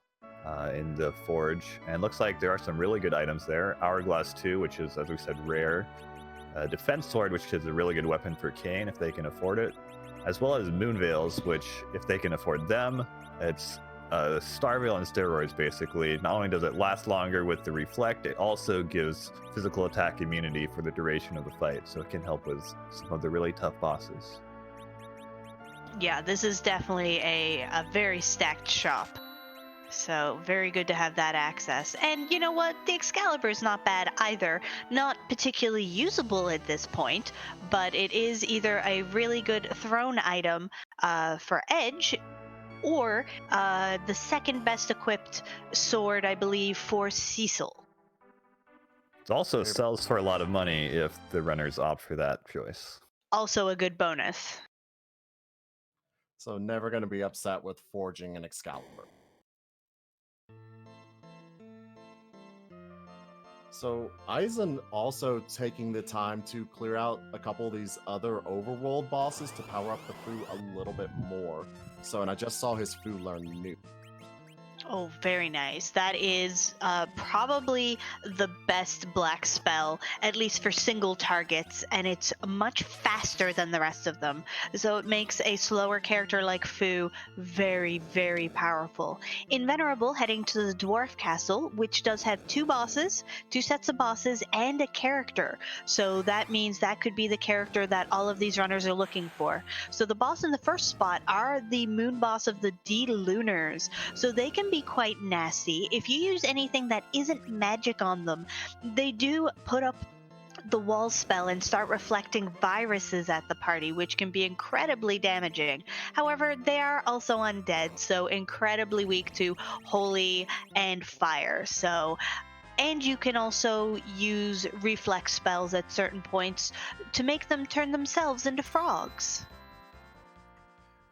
in the forge. And it looks like there are some really good items there. Hourglass 2, which is, as we said, rare. Defense Sword, which is a really good weapon for Kane if they can afford it. As well as Moon Veils, which, if they can afford them, it's Star Veil on steroids, basically. Not only does it last longer with the Reflect, it also gives physical attack immunity for the duration of the fight, so it can help with some of the really tough bosses. Yeah, this is definitely a very stacked shop. So very good to have that access. And you know what? The Excalibur is not bad either. Not particularly usable at this point, but it is either a really good thrown item for Edge, or the second best equipped sword, I believe, for Cecil. It also sells for a lot of money if the runners opt for that choice. Also a good bonus. So never going to be upset with forging an Excalibur. So Aizen also taking the time to clear out a couple of these other overworld bosses to power up the Fu a little bit more. So, and I just saw his Fu learn new. Oh, very nice. That is probably the best black spell, at least for single targets, and it's much faster than the rest of them. So it makes a slower character like Fu very, very powerful. In Venerable, heading to the Dwarf Castle, which does have 2 bosses, 2 sets of bosses, and a character. So that means that could be the character that all of these runners are looking for. So the boss in the first spot are the moon boss of the D-Lunars. So they can be quite nasty. If you use anything that isn't magic on them, they do put up the wall spell and start reflecting viruses at the party, which can be incredibly damaging. However, they are also undead, so incredibly weak to holy and fire. So And you can also use reflex spells at certain points to make them turn themselves into frogs.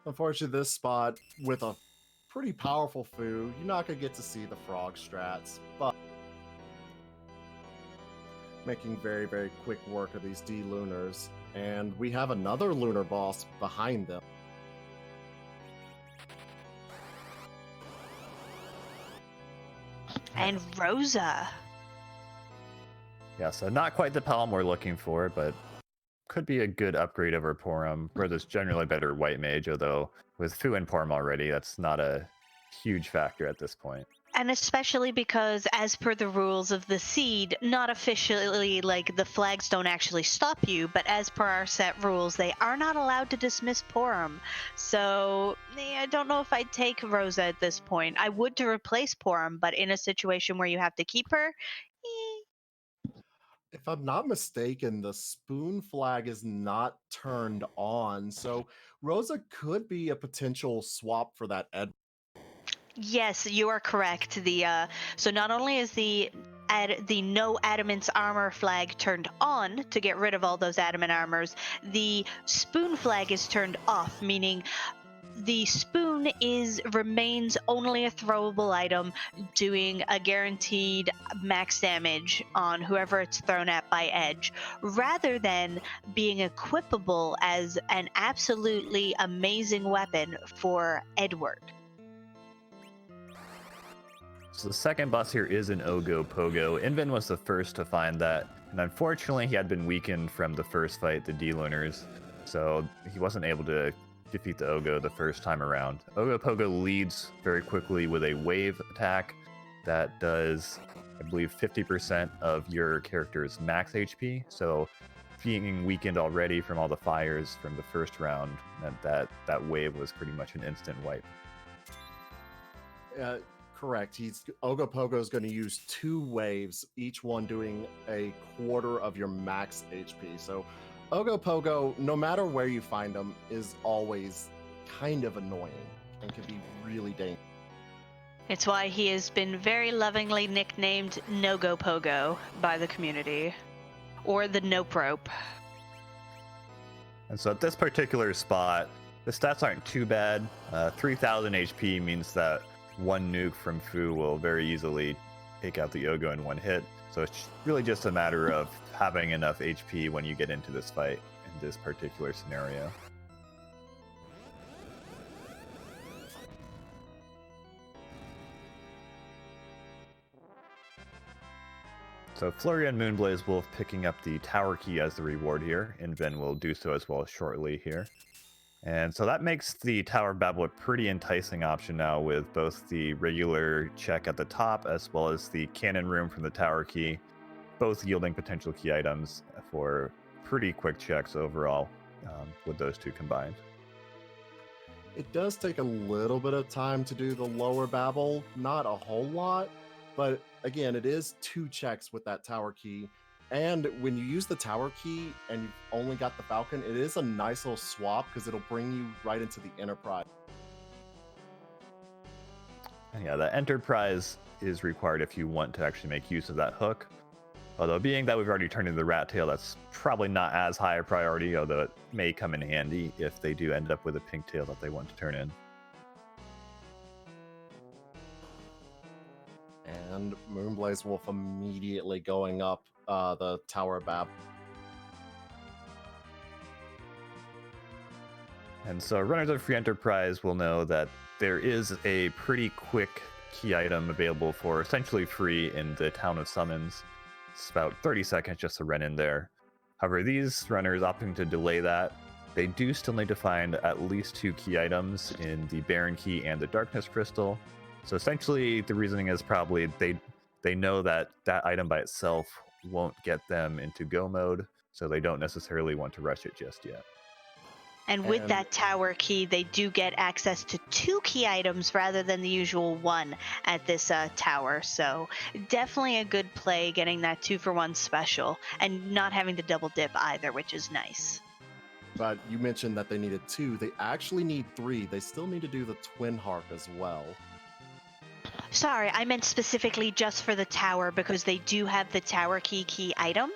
Unfortunately, this spot with a pretty powerful foo, you're not gonna get to see the frog strats, but making very, very quick work of these D-Lunars. And we have another lunar boss behind them. And Rosa. Yeah, so not quite the Palm we're looking for, but could be a good upgrade over Porum. Rosa's generally better white mage, although with Fu and Porum already, that's not a huge factor at this point. And especially because, as per the rules of the seed, not officially, like, the flags don't actually stop you, but as per our set rules, they are not allowed to dismiss Porum. So, I don't know if I'd take Rosa at this point. I would to replace Porum, but in a situation where you have to keep her, If I'm not mistaken, the spoon flag is not turned on, so Rosa could be a potential swap for that Ed. Yes, you are correct. So not only is the no adamant's armor flag turned on to get rid of all those adamant armors, the spoon flag is turned off, meaning the spoon remains only a throwable item, doing a guaranteed max damage on whoever it's thrown at by edge, rather than being equipable as an absolutely amazing weapon for Edward. So the second boss here is an Ogo Pogo. Inven was the first to find that, and unfortunately he had been weakened from the first fight, the D-Lunars, so he wasn't able to defeat the Ogo the first time around. Ogo Pogo leads very quickly with a wave attack that does, I believe, 50% of your character's max HP, so being weakened already from all the fires from the first round meant that wave was pretty much an instant wipe. Correct. Ogo Pogo is going to use 2 waves, each one doing a quarter of your max HP. So Ogo Pogo, no matter where you find him, is always kind of annoying and can be really dangerous. It's why he has been very lovingly nicknamed No-Go Pogo by the community, or the Nope Rope. And so at this particular spot, the stats aren't too bad. 3,000 HP means that one nuke from Fu will very easily take out the Ogo in one hit. So it's really just a matter of having enough HP when you get into this fight in this particular scenario. So Flurry and Moonblaze Wolf picking up the tower key as the reward here. Inven will do so as well shortly here. And so that makes the Tower Babel a pretty enticing option now, with both the regular check at the top as well as the cannon room from the tower key, both yielding potential key items for pretty quick checks overall with those two combined. It does take a little bit of time to do the lower Babel, not a whole lot, but again, it is 2 checks with that tower key. And when you use the tower key and you've only got the Falcon, it is a nice little swap because it'll bring you right into the Enterprise. And yeah, the Enterprise is required if you want to actually make use of that hook. Although being that we've already turned into the Rat Tail, that's probably not as high a priority, although it may come in handy if they do end up with a pink tail that they want to turn in. And Moonblaze Wolf immediately going up the Tower Bab. And so runners of Free Enterprise will know that there is a pretty quick key item available for essentially free in the Town of Summons. It's about 30 seconds just to run in there. However, these runners opting to delay that, they do still need to find at least 2 key items in the Baron Key and the Darkness Crystal. So essentially, the reasoning is probably they know that that item by itself won't get them into go mode, so they don't necessarily want to rush it just yet. And with that tower key, they do get access to 2 key items rather than the usual 1 at this tower. So definitely a good play getting that 2-for-1 special and not having to double dip either, which is nice. But you mentioned that they needed 2. They actually need 3. They still need to do the Twin Harp as well. Sorry, I meant specifically just for the tower because they do have the tower key item.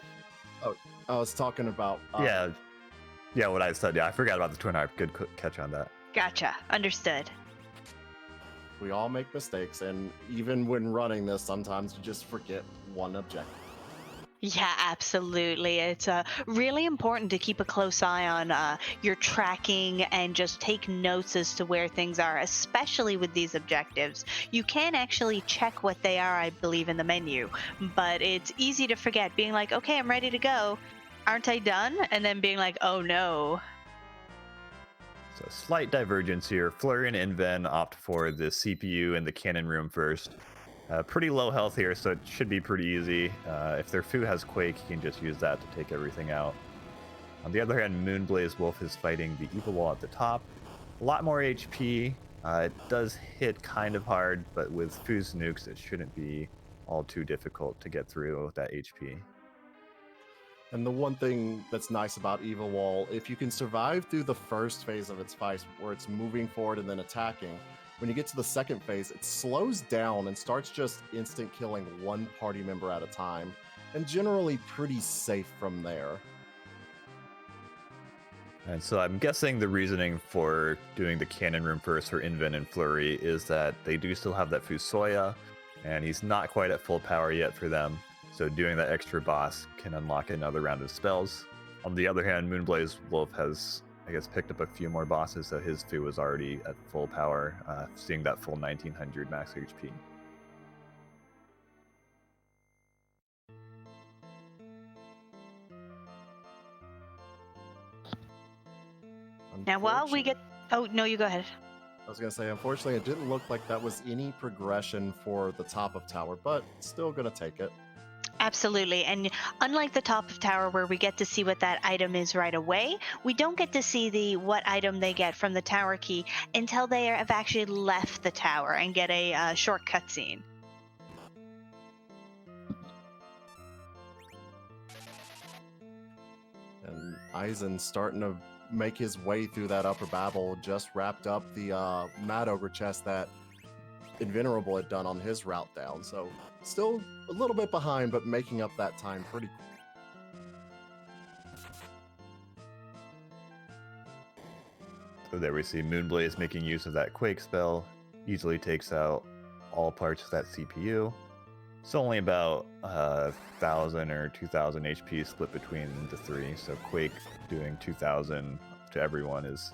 Oh, I was talking about. Yeah, what I said. Yeah, I forgot about the twin harp. Good catch on that. Gotcha. Understood. We all make mistakes, and even when running this, sometimes you just forget one objective. Yeah, absolutely. It's really important to keep a close eye on your tracking and just take notes as to where things are, especially with these objectives. You can actually check what they are, I believe, in the menu, but it's easy to forget being like, okay, I'm ready to go. Aren't I done? And then being like, oh no. So slight divergence here. Flurry and Inven opt for the CPU and the cannon room first. Pretty low health here, so it should be pretty easy. If their Fu has Quake, you can just use that to take everything out. On the other hand, Moonblaze Wolf is fighting the Evil Wall at the top. A lot more HP. It does hit kind of hard, but with Fu's nukes, it shouldn't be all too difficult to get through that HP. And the one thing that's nice about Evil Wall, if you can survive through the first phase of its fight, where it's moving forward and then attacking, when you get to the second phase, it slows down and starts just instant killing one party member at a time, and generally pretty safe from there. And so I'm guessing the reasoning for doing the cannon room first for Inven and Flurry is that they do still have that Fusoya, and he's not quite at full power yet for them. So doing that extra boss can unlock another round of spells. On the other hand, Moonblaze Wolf has, I guess, picked up a few more bosses, so his Fu is already at full power, seeing that full 1900 max HP. Now, while we get... Oh, no, you go ahead. I was going to say, unfortunately, it didn't look like that was any progression for the top of tower, but still going to take it. Absolutely. And unlike the top of tower where we get to see what that item is right away, we don't get to see what item they get from the tower key until they have actually left the tower and get a short cutscene. And Aizen starting to make his way through that upper Babel, just wrapped up the Mad Ogre chest that Invenerable had done on his route down. So still a little bit behind, but making up that time pretty quick. So there we see Moonblaze making use of that Quake spell, easily takes out all parts of that CPU. It's only about 1,000 or 2,000 HP split between the three, so Quake doing 2,000 to everyone is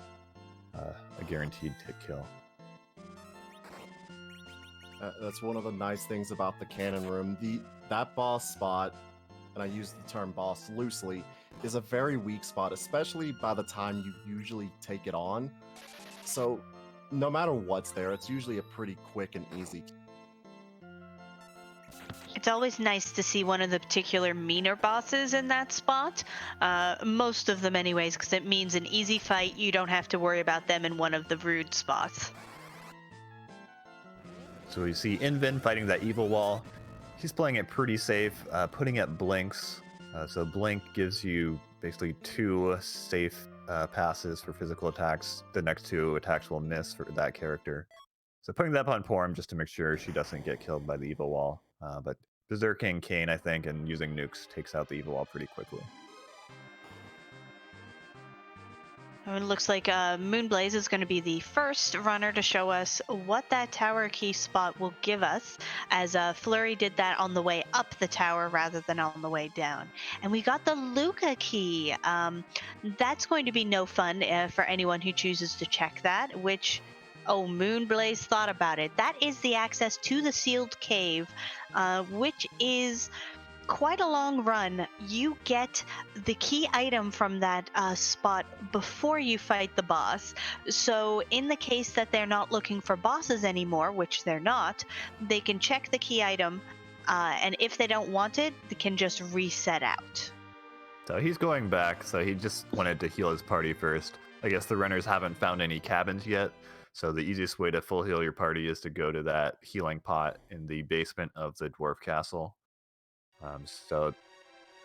a guaranteed hit kill. That's one of the nice things about the cannon room. That boss spot, and I use the term boss loosely, is a very weak spot, especially by the time you usually take it on. So no matter what's there, it's usually a pretty quick and easy. It's always nice to see one of the particular meaner bosses in that spot. Most of them anyways, because it means an easy fight. You don't have to worry about them in one of the rude spots. So we see Inven fighting that evil wall. He's playing it pretty safe, putting up blinks. So blink gives you basically 2 safe passes for physical attacks. The next 2 attacks will miss for that character. So putting that up on Porm just to make sure she doesn't get killed by the evil wall. But Berserking Kane, I think, and using nukes takes out the evil wall pretty quickly. It looks like Moonblaze is going to be the first runner to show us what that tower key spot will give us, as Flurry did that on the way up the tower rather than on the way down. And we got the Luca key. That's going to be no fun for anyone who chooses to check that, which... Oh, Moonblaze thought about it. That is the access to the sealed cave, which is quite a long run. You get the key item from that spot before you fight the boss. So in the case that they're not looking for bosses anymore, which they're not, they can check the key item, and if they don't want it, they can just reset out. So he's going back, so he just wanted to heal his party first. I guess the runners haven't found any cabins yet. So the easiest way to full heal your party is to go to that healing pot in the basement of the Dwarf Castle. So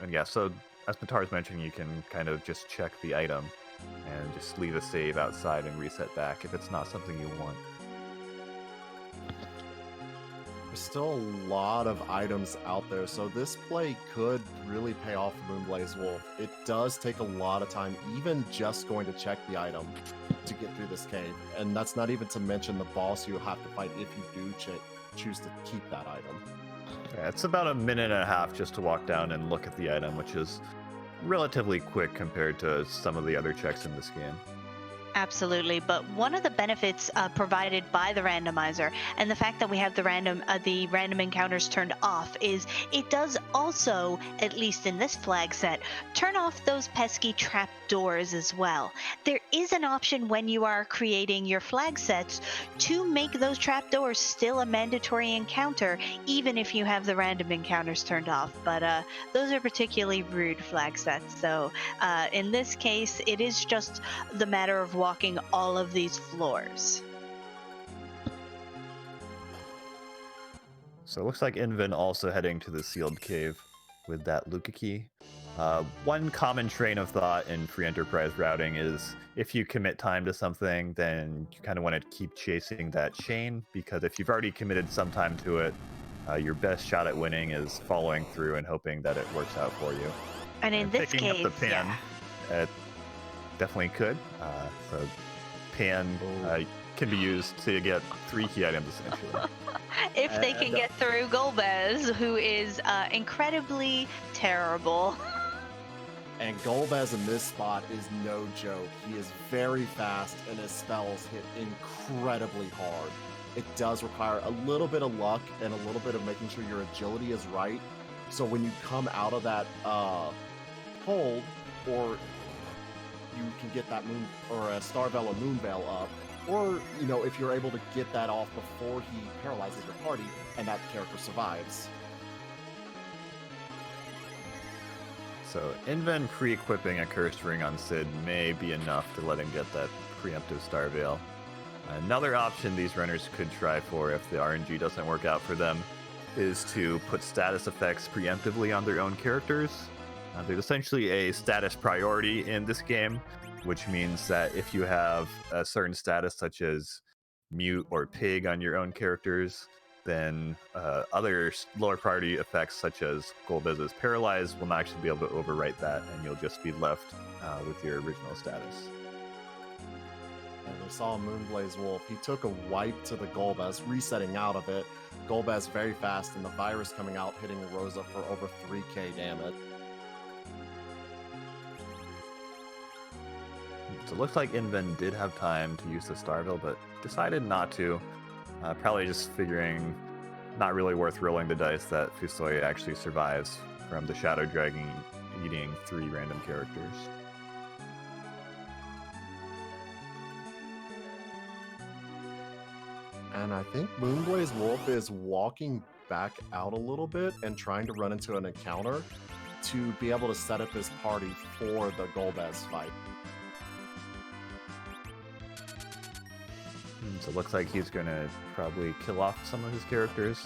as Matar's mentioned, you can kind of just check the item and just leave a save outside and reset back if it's not something you want. There's still a lot of items out there, so this play could really pay off for Moonblaze Wolf. It does take a lot of time, even just going to check the item to get through this cave. And that's not even to mention the boss you have to fight if you do choose to keep that item. Yeah, it's about a minute and a half just to walk down and look at the item, which is relatively quick compared to some of the other checks in this game. Absolutely, but one of the benefits provided by the randomizer and the fact that we have the random encounters turned off is it does also, at least in this flag set, turn off those pesky trap doors as well. There is an option when you are creating your flag sets to make those trap doors still a mandatory encounter, even if you have the random encounters turned off. But those are particularly rude flag sets. So in this case, it is just the matter of walking all of these floors. So it looks like Inven also heading to the sealed cave with that Luca key. One common train of thought in free enterprise routing is if you commit time to something, then you kind of want to keep chasing that chain, because if you've already committed some time to it, your best shot at winning is following through and hoping that it works out for you. And in this picking case, up the pan, it definitely could. So pan can be used to get 3 key items essentially. if they can get through Golbez, who is incredibly terrible. And Golbez in this spot is no joke. He is very fast and his spells hit incredibly hard. It does require a little bit of luck and a little bit of making sure your agility is right. So when you come out of that hold, or you can get that moon or a Starveil or Moonveil up, or if you're able to get that off before he paralyzes your party and that character survives. So Inven pre-equipping a Cursed Ring on Sid may be enough to let him get that preemptive Starveil. Another option these runners could try for if the RNG doesn't work out for them is to put status effects preemptively on their own characters. There's essentially a status priority in this game, which means that if you have a certain status such as mute or pig on your own characters, then other lower priority effects such as Golbez's Paralyze will not actually be able to overwrite that, and you'll just be left with your original status. And we saw Moonblaze Wolf. He took a wipe to the Golbez, resetting out of it. Golbez very fast, and the virus coming out, hitting Rosa for over 3k damage. So it looks like Inven did have time to use the Starveil, but decided not to. Probably just figuring not really worth rolling the dice that Fusilier actually survives from the Shadow Dragon eating 3 random characters. And I think Moonblaze Wolf is walking back out a little bit and trying to run into an encounter to be able to set up his party for the Golbez fight. So it looks like he's going to probably kill off some of his characters.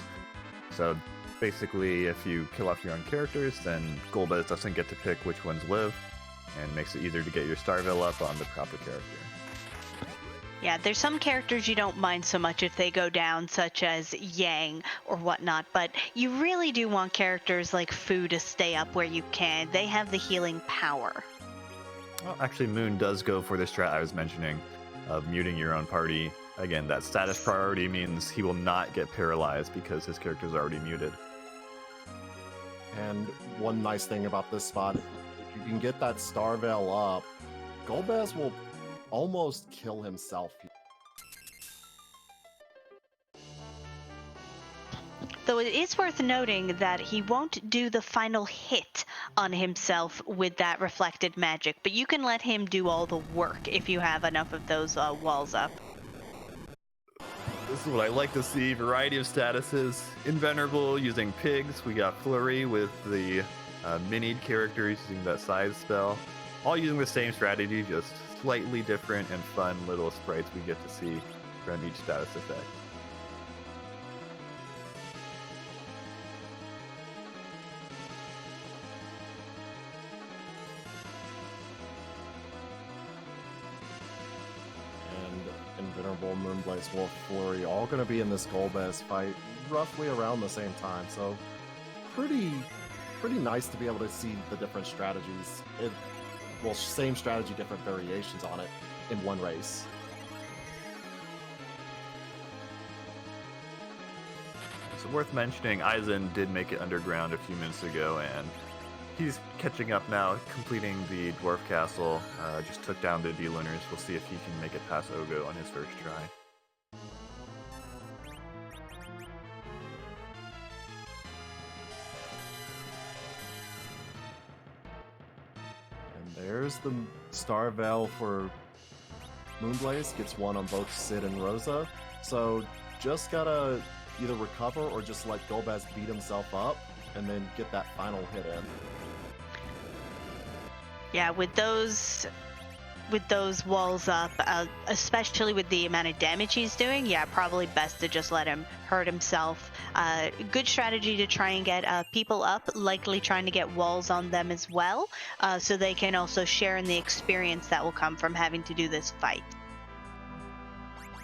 So basically, if you kill off your own characters, then Golbez doesn't get to pick which ones live, and makes it easier to get your Starveil up on the proper character. Yeah, there's some characters you don't mind so much if they go down, such as Yang or whatnot, but you really do want characters like Fu to stay up where you can. They have the healing power. Well, actually, Moon does go for the strat I was mentioning of muting your own party. Again, that status priority means he will not get paralyzed because his character is already muted. And one nice thing about this spot, if you can get that Starveil up, Golbez will almost kill himself. Though it is worth noting that he won't do the final hit on himself with that reflected magic, but you can let him do all the work if you have enough of those walls up. This is what I like to see, variety of statuses. Invenerable using pigs, we got Flurry with the minied characters using that size spell. All using the same strategy, just slightly different and fun little sprites we get to see from each status effect. And Invenerable, Moonblaze Wolf, Flurry, all going to be in this Golbez fight. roughly around the same time. So pretty nice to be able to see the different strategies. Well, same strategy, different variations on it in one race. So worth mentioning, Aizen did make it underground a few minutes ago, and he's catching up now, completing the Dwarf Castle. Just took down the D-Lunars. We'll see if he can make it past Ogo on his first try. And there's the Star Veil for Moonblaze. Gets one on both Sid and Rosa. So just gotta either recover or just let Golbez beat himself up and then get that final hit in. Yeah, with those walls up, especially with the amount of damage he's doing, yeah, probably best to just let him hurt himself. Good strategy to try and get people up, likely trying to get walls on them as well, so they can also share in the experience that will come from having to do this fight.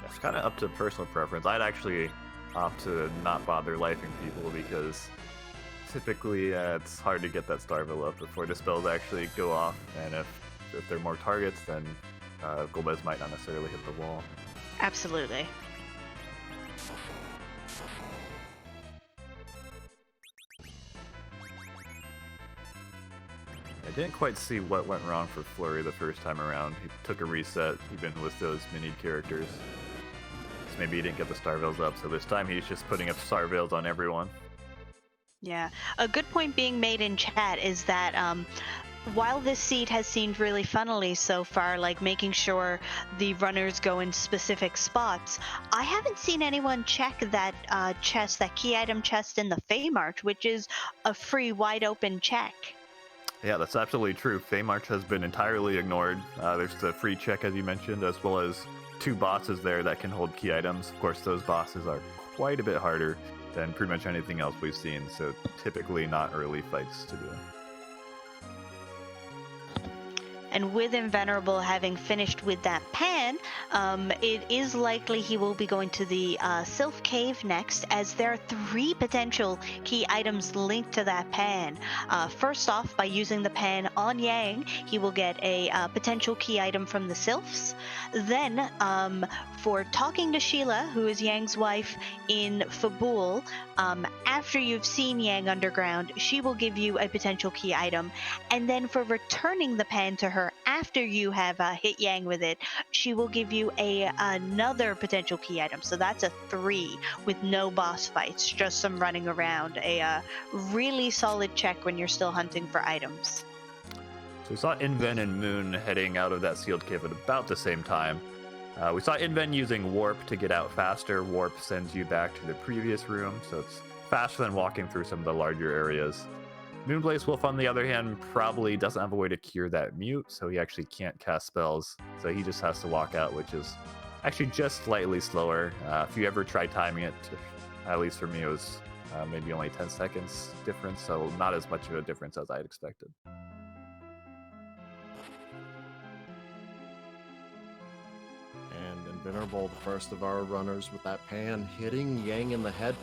It's kind of up to personal preference. I'd actually opt to not bother lifing people because typically it's hard to get that Star Veil up before the spells actually go off, and if there are more targets, then Golbez might not necessarily hit the wall. Absolutely. I didn't quite see what went wrong for Flurry the first time around. He took a reset even with those mini characters. So maybe he didn't get the Star Veils up, so this time he's just putting up Star Veils on everyone. Yeah, a good point being made in chat is that while this seed has seemed really funnily so far, like making sure the runners go in specific spots, I haven't seen anyone check that chest, that key item chest in the Fey March, which is a free wide open check. Yeah, that's absolutely true. Fey March has been entirely ignored. There's the free check, as you mentioned, as well as 2 bosses there that can hold key items. Of course, those bosses are quite a bit harder than pretty much anything else we've seen, so typically not early fights to do. And with Invenerable having finished with that pan, it is likely he will be going to the Sylph Cave next, as there are 3 potential key items linked to that pan. First off, by using the pan on Yang, he will get a potential key item from the Sylphs. Then, for talking to Sheila, who is Yang's wife in Fabul, after you've seen Yang underground, she will give you a potential key item. And then for returning the pan to her after you have hit Yang with it, she will give you another potential key item. So that's a 3 with no boss fights, just some running around. A really solid check when you're still hunting for items. So we saw Inven and Moon heading out of that sealed cave at about the same time. We saw Inven using Warp to get out faster. Warp sends you back to the previous room, so it's faster than walking through some of the larger areas. Moonblaze Wolf, on the other hand, probably doesn't have a way to cure that mute, so he actually can't cast spells. So he just has to walk out, which is actually just slightly slower. If you ever try timing it, at least for me, it was maybe only 10 seconds difference, so not as much of a difference as I'd expected. And Invenerable, the first of our runners with that pan, hitting Yang in the head.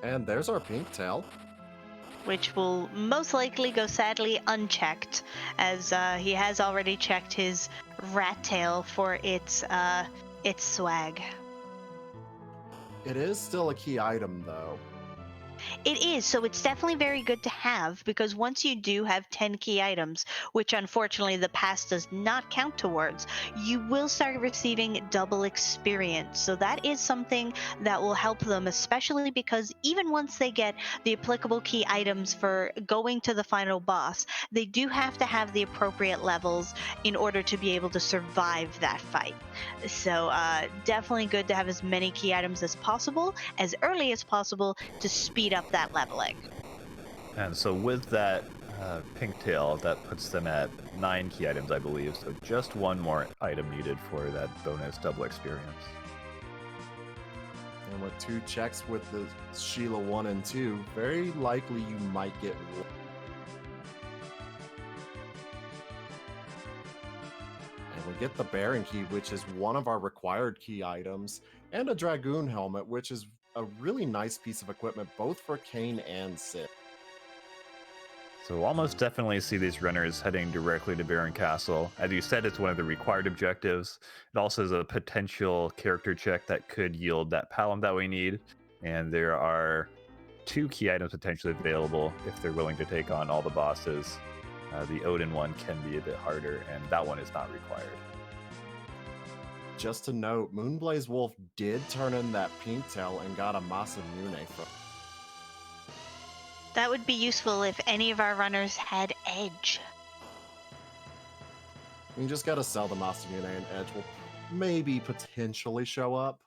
And there's our pink tail. Which will most likely go sadly unchecked, as he has already checked his rat tail for its swag. It is still a key item, though. It is, so it's definitely very good to have, because once you do have 10 key items, which unfortunately the pass does not count towards, you will start receiving double experience. So that is something that will help them, especially because even once they get the applicable key items for going to the final boss, they do have to have the appropriate levels in order to be able to survive that fight. So definitely good to have as many key items as possible, as early as possible, to speed up that leveling. And so with that pink tail, that puts them at 9 key items, I believe. So just 1 more item needed for that bonus double experience. And with 2 checks with the Sheila 1 and 2, very likely you might get 1. And We get the Baron Key, which is one of our required key items, and a Dragoon Helmet, which is a really nice piece of equipment, both for Kane and Sid. So we'll almost definitely see these runners heading directly to Baron Castle. As you said, it's one of the required objectives. It also is a potential character check that could yield that Palom that we need. And there are 2 key items potentially available if they're willing to take on all the bosses. The Odin one can be a bit harder, and that one is not required. Just to note, Moonblaze Wolf did turn in that pink tail and got a Masamune from. That would be useful if any of our runners had edge. You just gotta sell the Masamune, and Edge will maybe potentially show up.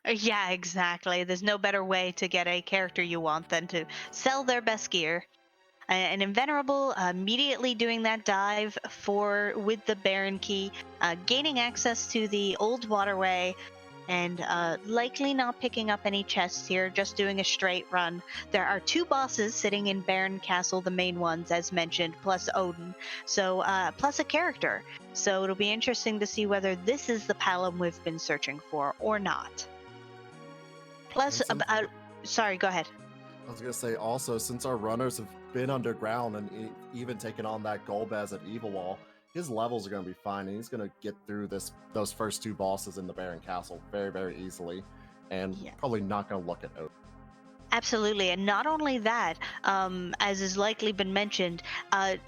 Yeah, exactly. There's no better way to get a character you want than to sell their best gear. And Invenerable immediately doing that dive with the Baron Key, gaining access to the old waterway, and likely not picking up any chests here, just doing a straight run. There are 2 bosses sitting in Baron Castle, the main ones as mentioned, plus Odin, so plus a character. So it'll be interesting to see whether this is the Palom we've been searching for or not. Plus, sorry, go ahead. I was gonna say also, since our runners have been underground and even taken on that Golbez at Evil Wall, his levels are gonna be fine, and he's gonna get through those first 2 bosses in the Baron Castle very, very easily, and probably not gonna look at Odin. Absolutely, and not only that, as has likely been mentioned,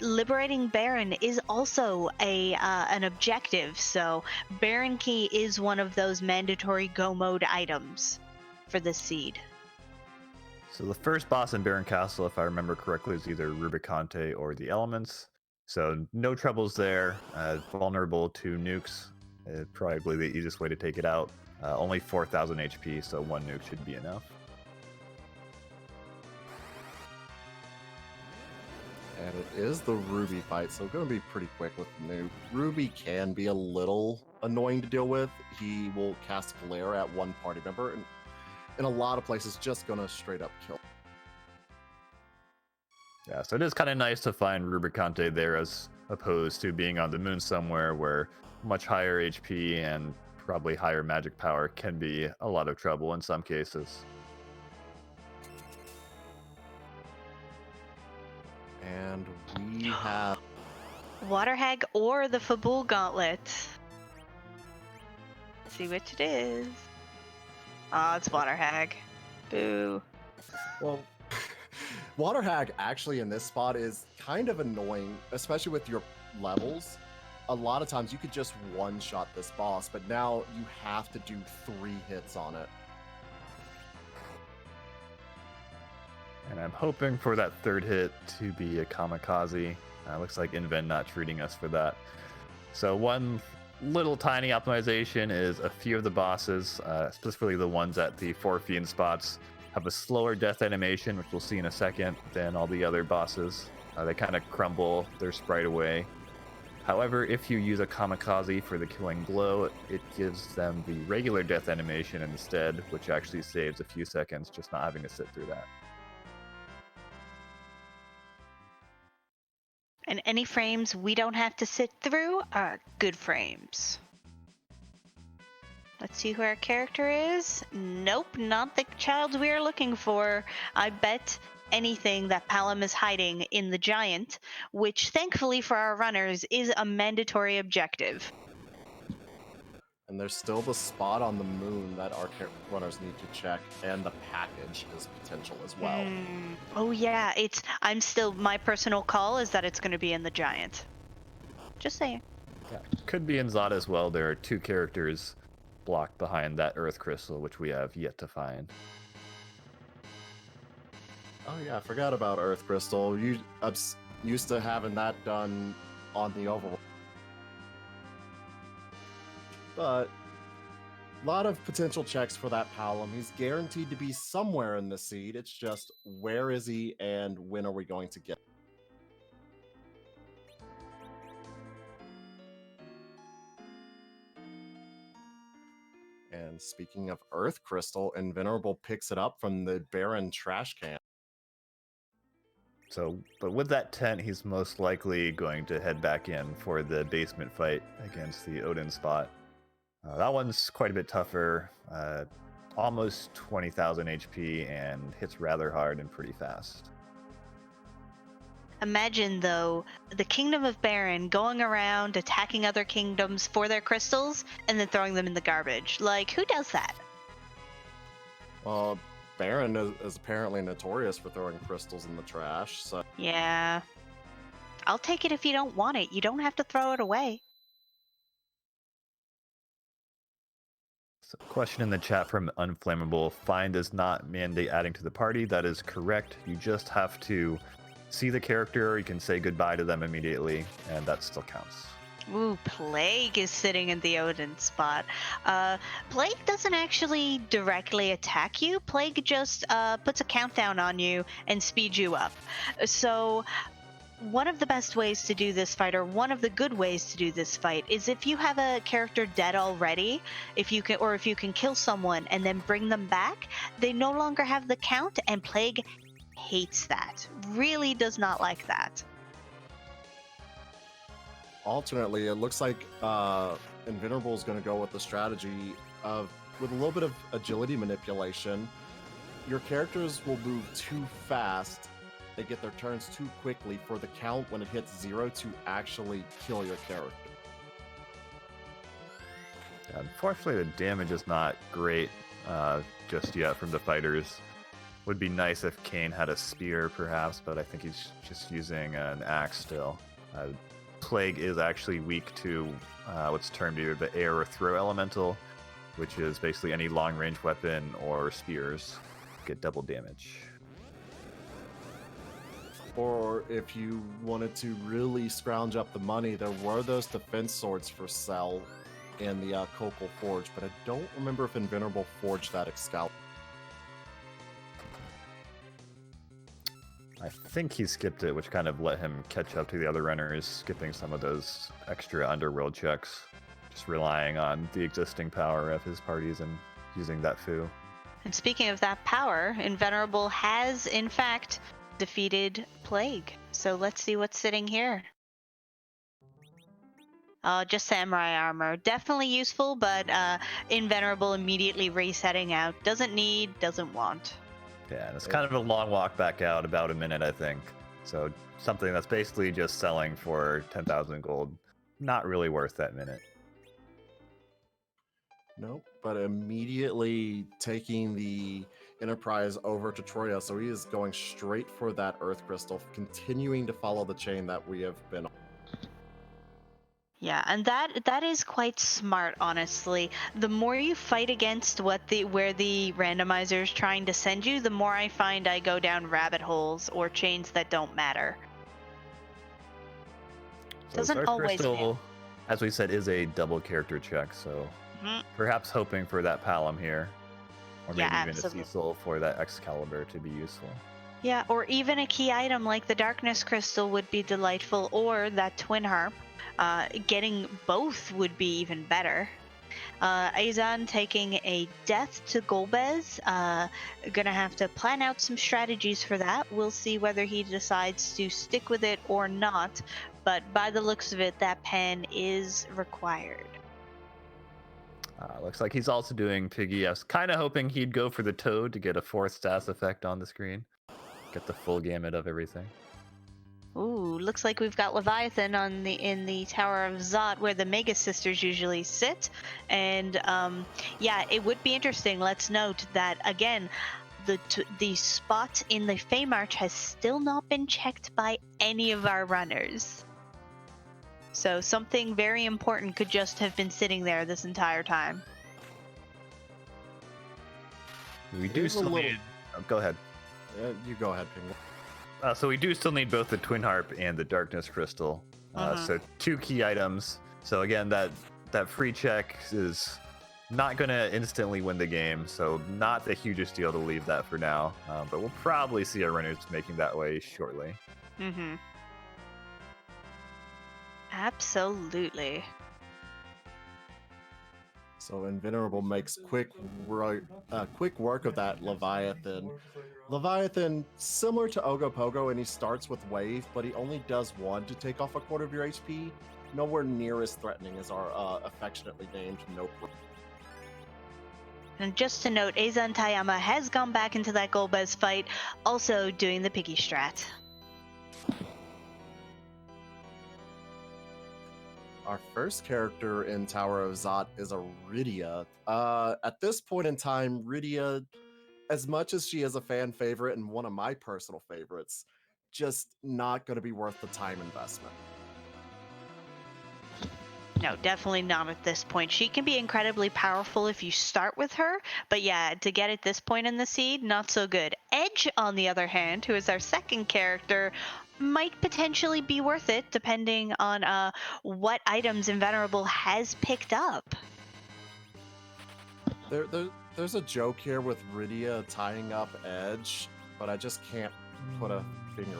liberating Baron is also an objective. So Baron Key is one of those mandatory go mode items for this seed. So the first boss in Baron Castle, if I remember correctly, is either Rubicante or the Elements. So no troubles there. Vulnerable to nukes. Probably the easiest way to take it out. Only 4,000 HP, so 1 nuke should be enough. And it is the Ruby fight, so going to be pretty quick with the nuke. Ruby can be a little annoying to deal with. He will cast Glare at one party member, and in a lot of places, just going to straight up kill. Yeah, so it is kind of nice to find Rubicante there as opposed to being on the moon somewhere where much higher HP and probably higher magic power can be a lot of trouble in some cases. And we have Water Hag or the Fabul Gauntlet. Let's see which it is. Oh, it's Water Hag. Boo. Well, Water Hag actually in this spot is kind of annoying, especially with your levels. A lot of times you could just one-shot this boss, but now you have to do 3 hits on it. And I'm hoping for that 3rd hit to be a kamikaze. Looks like Inven not treating us for that. So one little tiny optimization is a few of the bosses, specifically the ones at the 4 spots, have a slower death animation, which we'll see in a second, than all the other bosses. They kind of crumble their sprite away. However, if you use a kamikaze for the killing blow, it gives them the regular death animation instead, which actually saves a few seconds just not having to sit through that. And any frames we don't have to sit through are good frames. Let's see who our character is. Nope, not the child we are looking for. I bet anything that Palom is hiding in the giant, which thankfully for our runners is a mandatory objective. And there's still the spot on the moon that our runners need to check, and the package is potential as well. Oh yeah, my personal call is that it's going to be in the giant. Just saying. Yeah, could be in Zod as well. There are 2 characters blocked behind that Earth Crystal, which we have yet to find. Oh yeah, I forgot about Earth Crystal. I'm used to having that done on the overworld. But a lot of potential checks for that Palom. He's guaranteed to be somewhere in the seed. It's just where is he and when are we going to get him? And speaking of Earth Crystal, Invenerable picks it up from the Baron trash can. But with that tent, he's most likely going to head back in for the basement fight against the Odin spot. That one's quite a bit tougher, almost 20,000 HP, and hits rather hard and pretty fast. Imagine, though, the Kingdom of Baron going around attacking other kingdoms for their crystals and then throwing them in the garbage. Like, who does that? Well, Baron is apparently notorious for throwing crystals in the trash, so... Yeah. I'll take it if you don't want it. You don't have to throw it away. So, question in the chat from Unflammable. Find does not mandate adding to the party. That is correct. You just have to see the character, you can say goodbye to them immediately, and that still counts. Ooh, Plague is sitting in the Odin spot. Plague doesn't actually directly attack you. Plague just puts a countdown on you and speeds you up. So one of the best ways to do this fight, or one of the good ways to do this fight, is if you have a character dead already, if you can kill someone and then bring them back, they no longer have the count, and Plague hates that. Really does not like that. Alternately, it looks like Invenerable is going to go with the strategy of, with a little bit of agility manipulation, your characters will move too fast. They get their turns too quickly for the count when it hits 0 to actually kill your character. Yeah, unfortunately, the damage is not great just yet from the fighters. Would be nice if Kane had a spear, perhaps, but I think he's just using an axe still. Plague is actually weak to what's termed either the air or throw elemental, which is basically any long-range weapon or spears get double damage. Or if you wanted to really scrounge up the money, there were those defense swords for sale in the Kokol Forge, but I don't remember if Invenerable forged that Excalibur. I think he skipped it, which kind of let him catch up to the other runners, skipping some of those extra underworld checks, just relying on the existing power of his parties and using that foo. And speaking of that power, Invenerable has, in fact, defeated Plague. So let's see what's sitting here. Just samurai armor. Definitely useful, but Invenerable immediately resetting out. Doesn't need, doesn't want. Yeah, and it's kind of a long walk back out, about a minute, I think. So something that's basically just selling for 10,000 gold. Not really worth that minute. Nope, but immediately taking the Enterprise over to Troya, so he is going straight for that Earth Crystal, continuing to follow the chain that we have been on. Yeah, and that is quite smart, honestly. The more you fight against where the randomizer is trying to send you, the more I find I go down rabbit holes or chains that don't matter. So Doesn't always Crystal, fail. as we said, is a double character check, so perhaps hoping for that Palom here. Or maybe even absolutely. a Cecil for that Excalibur to be useful. Yeah, or even a key item like the Darkness Crystal would be delightful, or that Twin Harp. Getting both would be even better. Azan taking a death to Golbez. Gonna have to plan out some strategies for that. We'll see whether he decides to stick with it or not, but by the looks of it, that pen is required. Looks like he's also doing Piggy. I was kind of hoping he'd go for the Toad to get a 4th stats effect on the screen. Get the full gamut of everything. Ooh, looks like we've got Leviathan in the Tower of Zot, where the Mega Sisters usually sit. And yeah, it would be interesting. Let's note that, again, the spot in the Feymarch has still not been checked by any of our runners. So something very important could just have been sitting there this entire time. We do still need... Oh, go ahead. You go ahead, Penguin. So we do still need both the Twin Harp and the Darkness Crystal. So 2 key items. So again, that free check is not going to instantly win the game, so not the hugest deal to leave that for now. But we'll probably see our runners making that way shortly. Mm-hmm. Absolutely. So Invenerable makes quick work of that Leviathan. Leviathan, similar to Ogopogo, and he starts with Wave, but he only does one to take off a quarter of your HP. Nowhere near as threatening as our affectionately named Nope. And just to note, Eiza Tayama has gone back into that Golbez fight, also doing the piggy strat. Our first character in Tower of Zot is Rydia. At this point in time, Rydia, as much as she is a fan favorite and one of my personal favorites, just not going to be worth the time investment. No, definitely not at this point. She can be incredibly powerful if you start with her, but yeah, to get at this point in the seed, not so good. Edge, on the other hand, who is our second character, might potentially be worth it, depending on what items Invenerable has picked up. There's a joke here with Rydia tying up Edge, but I just can't put a finger.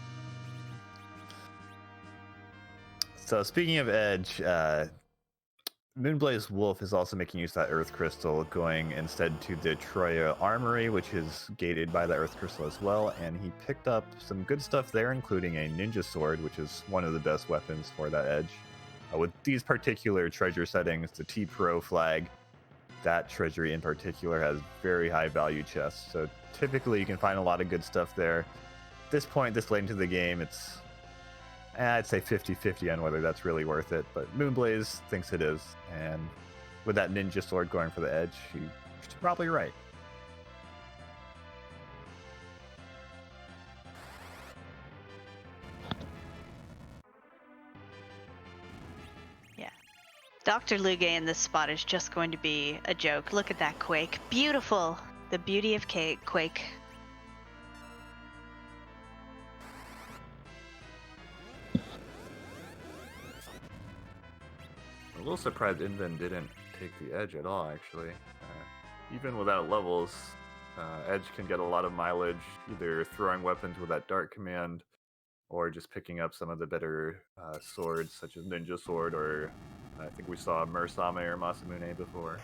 So speaking of Edge, Moonblaze Wolf is also making use of that Earth Crystal, going instead to the Troya Armory, which is gated by the Earth Crystal as well, and he picked up some good stuff there, including a Ninja Sword, which is one of the best weapons for that Edge. With these particular treasure settings, the T-Pro flag, that treasury in particular has very high value chests, so typically you can find a lot of good stuff there. At this point, this late into the game, it's I'd say 50-50 on whether that's really worth it, but Moonblaze thinks it is, and with that Ninja Sword going for the Edge, she's probably right. Yeah. Dr. Luge in this spot is just going to be a joke. Look at that Quake. Beautiful. The beauty of Quake. I'm a little surprised Inven didn't take the Edge at all, actually. Even without levels, Edge can get a lot of mileage, either throwing weapons with that Dart command, or just picking up some of the better swords, such as Ninja Sword, or I think we saw Mursame or Masamune before.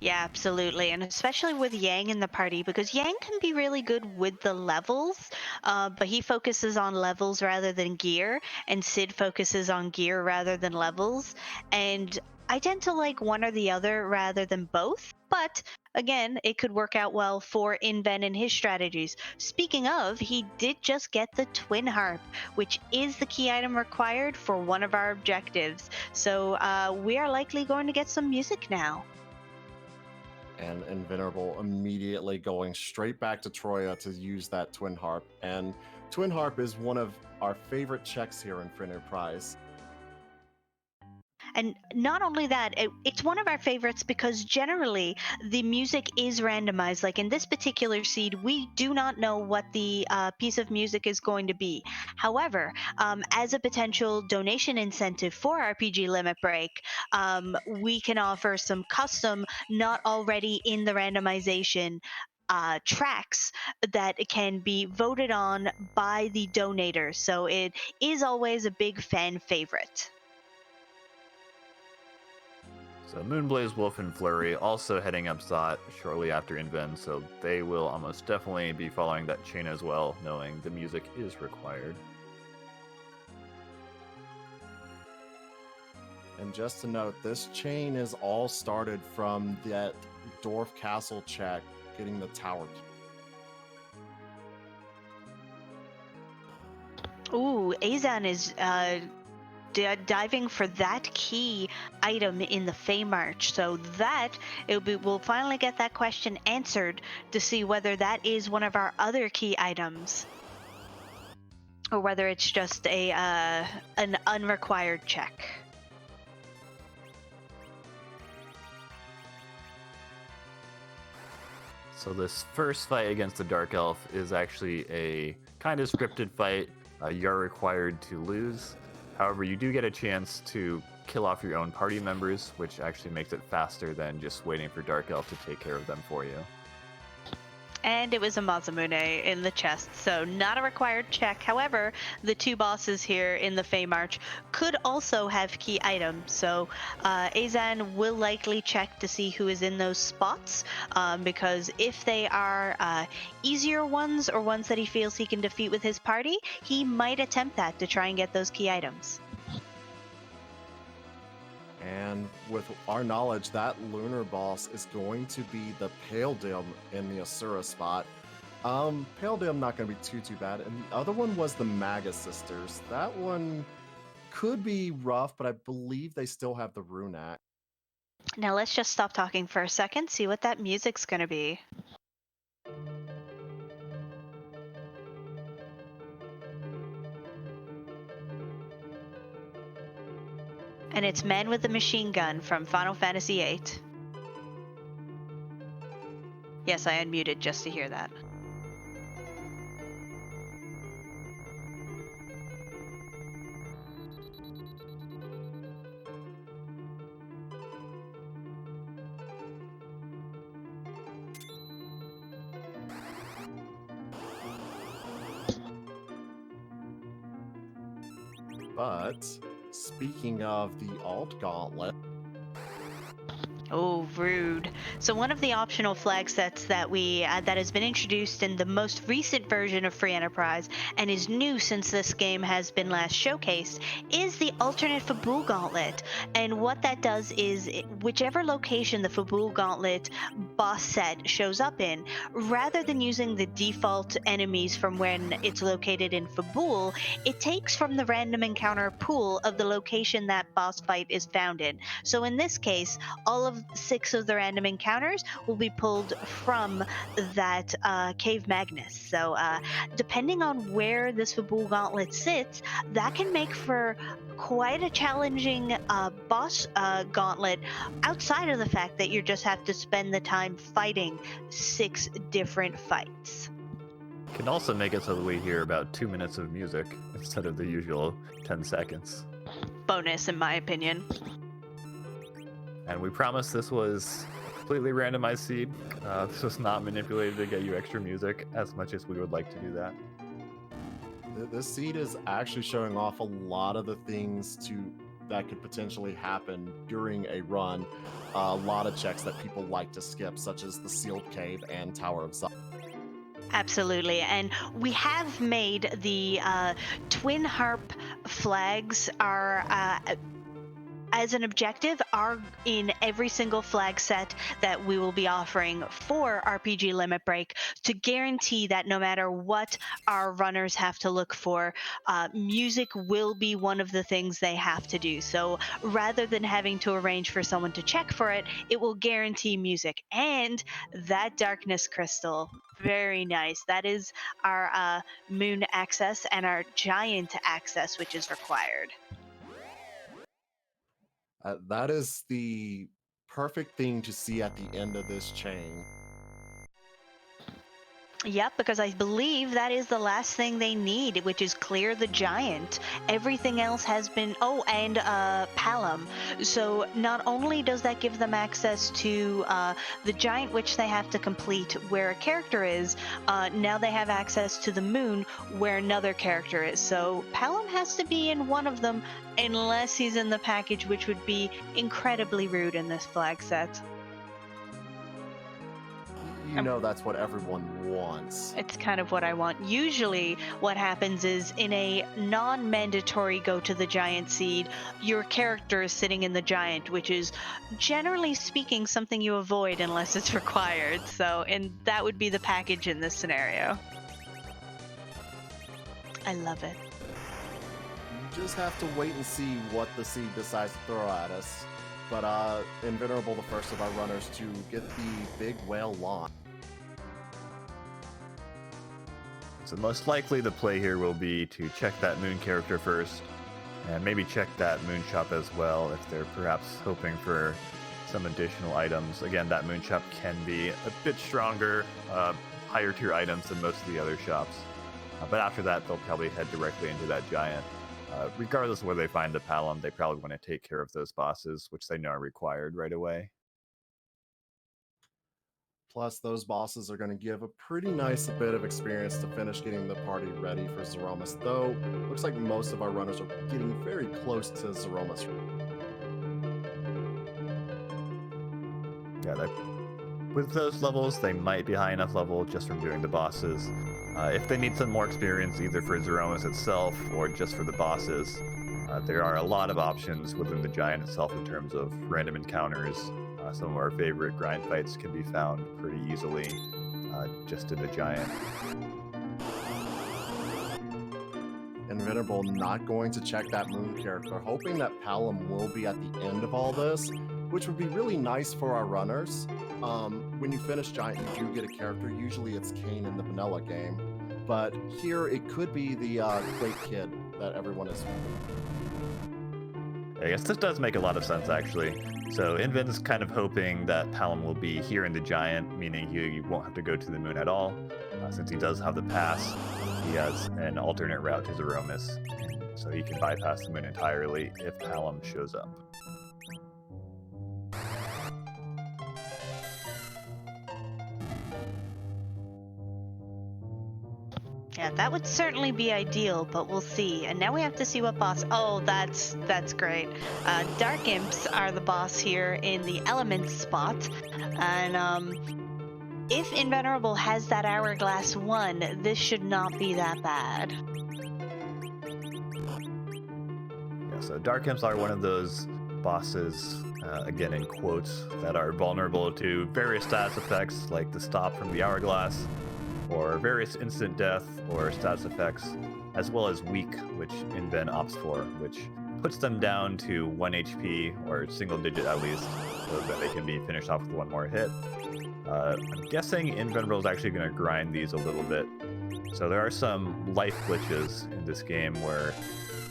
Yeah, absolutely. And especially with Yang in the party, because Yang can be really good with the levels, but he focuses on levels rather than gear, and Sid focuses on gear rather than levels. And I tend to like one or the other rather than both, but again, it could work out well for Inven and his strategies. Speaking of, he did just get the Twin Harp, which is the key item required for one of our objectives. So we are likely going to get some music now. And Invenerable immediately going straight back to Troya to use that Twin Harp. And Twin Harp is one of our favorite checks here in Free Enterprise. And not only that, it's one of our favorites because generally the music is randomized. Like in this particular seed, we do not know what the piece of music is going to be. However, as a potential donation incentive for RPG Limit Break, we can offer some custom, not already in the randomization tracks that can be voted on by the donators. So it is always a big fan favorite. So Moonblaze Wolf and Flurry also heading up Zot shortly after Inven, so they will almost definitely be following that chain as well, knowing the music is required. And just to note, this chain is all started from that Dwarf Castle check, getting the tower. Ooh, Azan is diving for that key item in the Fey March, so that we'll finally get that question answered to see whether that is one of our other key items, or whether it's just an unrequired check. So this first fight against the Dark Elf is actually a kind of scripted fight. You're required to lose. However, you do get a chance to kill off your own party members, which actually makes it faster than just waiting for Dark Elf to take care of them for you. And it was a Mazamune in the chest, so not a required check. However, the two bosses here in the Fey March could also have key items, so Azan will likely check to see who is in those spots, because if they are easier ones or ones that he feels he can defeat with his party, he might attempt that to try and get those key items. And with our knowledge, that lunar boss is going to be the Pale Dim in the Asura spot. Pale Dim not going to be too bad. And the other one was the Magus Sisters. That one could be rough, but I believe they still have the Rune Axe. Now let's just stop talking for a second, see what that music's gonna be. And it's Men with the Machine Gun from Final Fantasy VIII. Yes, I unmuted just to hear that. But speaking of the Alt Gauntlet, Oh, rude. So one of the optional flag sets that that has been introduced in the most recent version of Free Enterprise and is new since this game has been last showcased is the alternate Fabul Gauntlet. And what that does is whichever location the Fabul Gauntlet boss set shows up in, rather than using the default enemies from when it's located in Fabul, it takes from the random encounter pool of the location that boss fight is found in. So in this case, all of 6 of the random encounters will be pulled from that Cave Magnus. So depending on where this Fabul Gauntlet sits, that can make for quite a challenging boss gauntlet, outside of the fact that you just have to spend the time fighting 6 different fights. Can also make it so that we hear about 2 minutes of music instead of the usual 10 seconds. Bonus, in my opinion. And we promised this was a completely randomized seed. This was not manipulated to get you extra music, as much as we would like to do that. this seed is actually showing off a lot of the things that could potentially happen during a run. A lot of checks that people like to skip, such as the Sealed Cave and Tower of Zion. Absolutely, and we have made the twin harp flags are as an objective are in every single flag set that we will be offering for RPG Limit Break, to guarantee that no matter what our runners have to look for, music will be one of the things they have to do. So rather than having to arrange for someone to check for it, it will guarantee music. And that Darkness Crystal, very nice. That is our moon access and our giant access, which is required. That is the perfect thing to see at the end of this chain. Yep, because I believe that is the last thing they need, which is clear the giant. Everything else has been... Oh, and Palom. So not only does that give them access to the giant, which they have to complete where a character is, now they have access to the moon where another character is. So Palom has to be in one of them, unless he's in the package, which would be incredibly rude in this flag set. You know that's what everyone wants. It's kind of what I want. Usually what happens is, in a non-mandatory go to the giant seed, your character is sitting in the giant, which is generally speaking something you avoid unless it's required. So, and that would be the package in this scenario. I love it. You just have to wait and see what the seed decides to throw at us. But Invenerable, the first of our runners to get the big whale launch. So most likely the play here will be to check that moon character first, and maybe check that moon shop as well if they're perhaps hoping for some additional items. Again, that moon shop can be a bit stronger, higher tier items than most of the other shops. But after that, they'll probably head directly into that giant. Regardless of where they find the Palom, they probably want to take care of those bosses, which they know are required right away. Plus, those bosses are going to give a pretty nice bit of experience to finish getting the party ready for Zeromus, though looks like most of our runners are getting very close to Zeromus. Yeah, with those levels, they might be high enough level just from doing the bosses. If they need some more experience, either for Zeromus itself or just for the bosses, there are a lot of options within the Giant itself in terms of random encounters. Some of our favorite grind fights can be found pretty easily just in the Giant. And Venerable not going to check that Moon character, hoping that Palom will be at the end of all this, which would be really nice for our runners. When you finish Giant, you do get a character. Usually it's Kane in the vanilla game, but here it could be the Quake Kid that everyone is. I guess this does make a lot of sense, actually. So Invin's kind of hoping that Palom will be here in the Giant, meaning he won't have to go to the Moon at all. Since he does have the pass, he has an alternate route to Zeromus, so he can bypass the Moon entirely if Palom shows up. Yeah, that would certainly be ideal, but we'll see. And now we have to see what boss. Oh, that's great. Dark Imps are the boss here in the Elements spot, and if Invenerable has that Hourglass 1, this should not be that bad. Yeah, so Dark Imps are one of those bosses, again in quotes, that are vulnerable to various status effects like the stop from the Hourglass, or various instant death or status effects, as well as weak, which Inven opts for, which puts them down to 1 HP, or single digit at least, so that they can be finished off with one more hit. I'm guessing Invenerable is actually going to grind these a little bit. So there are some life glitches in this game where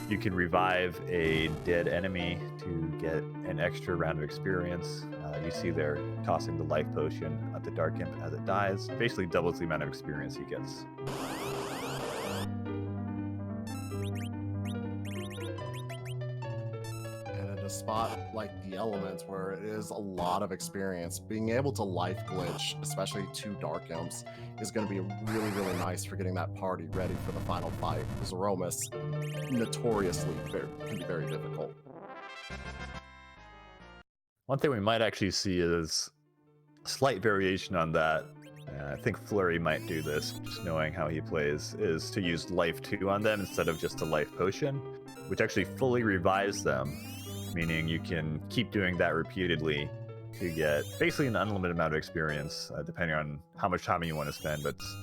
you can revive a dead enemy to get an extra round of experience. You see they're tossing the life potion at the Dark Imp as it dies. Basically doubles the amount of experience he gets. And in a spot like the Elements, where it is a lot of experience, being able to life glitch, especially 2 Dark Imps, is going to be really, really nice for getting that party ready for the final fight. Zeromus notoriously can be very difficult. One thing we might actually see is a slight variation on that. I think Flurry might do this, just knowing how he plays, is to use Life 2 on them instead of just a Life Potion, which actually fully revives them, meaning you can keep doing that repeatedly to get basically an unlimited amount of experience, depending on how much time you want to spend, but it's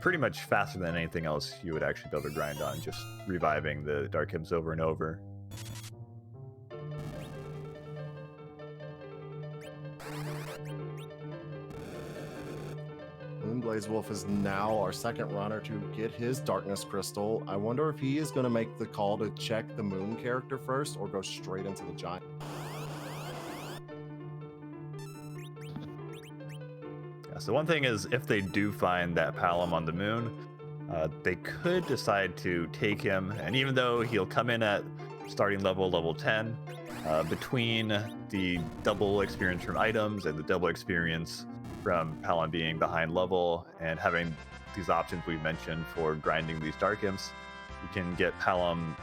pretty much faster than anything else you would actually be able to grind on, just reviving the Dark Imps over and over. Moonblaze Wolf is now our second runner to get his Darkness Crystal. I wonder if he is going to make the call to check the Moon character first or go straight into the Giant. Yeah, so one thing is, if they do find that Palom on the Moon, they could decide to take him, and even though he'll come in at starting level 10, between the double experience from items and the double experience from Palom being behind level and having these options we mentioned for grinding these Dark Imps, you can get Palom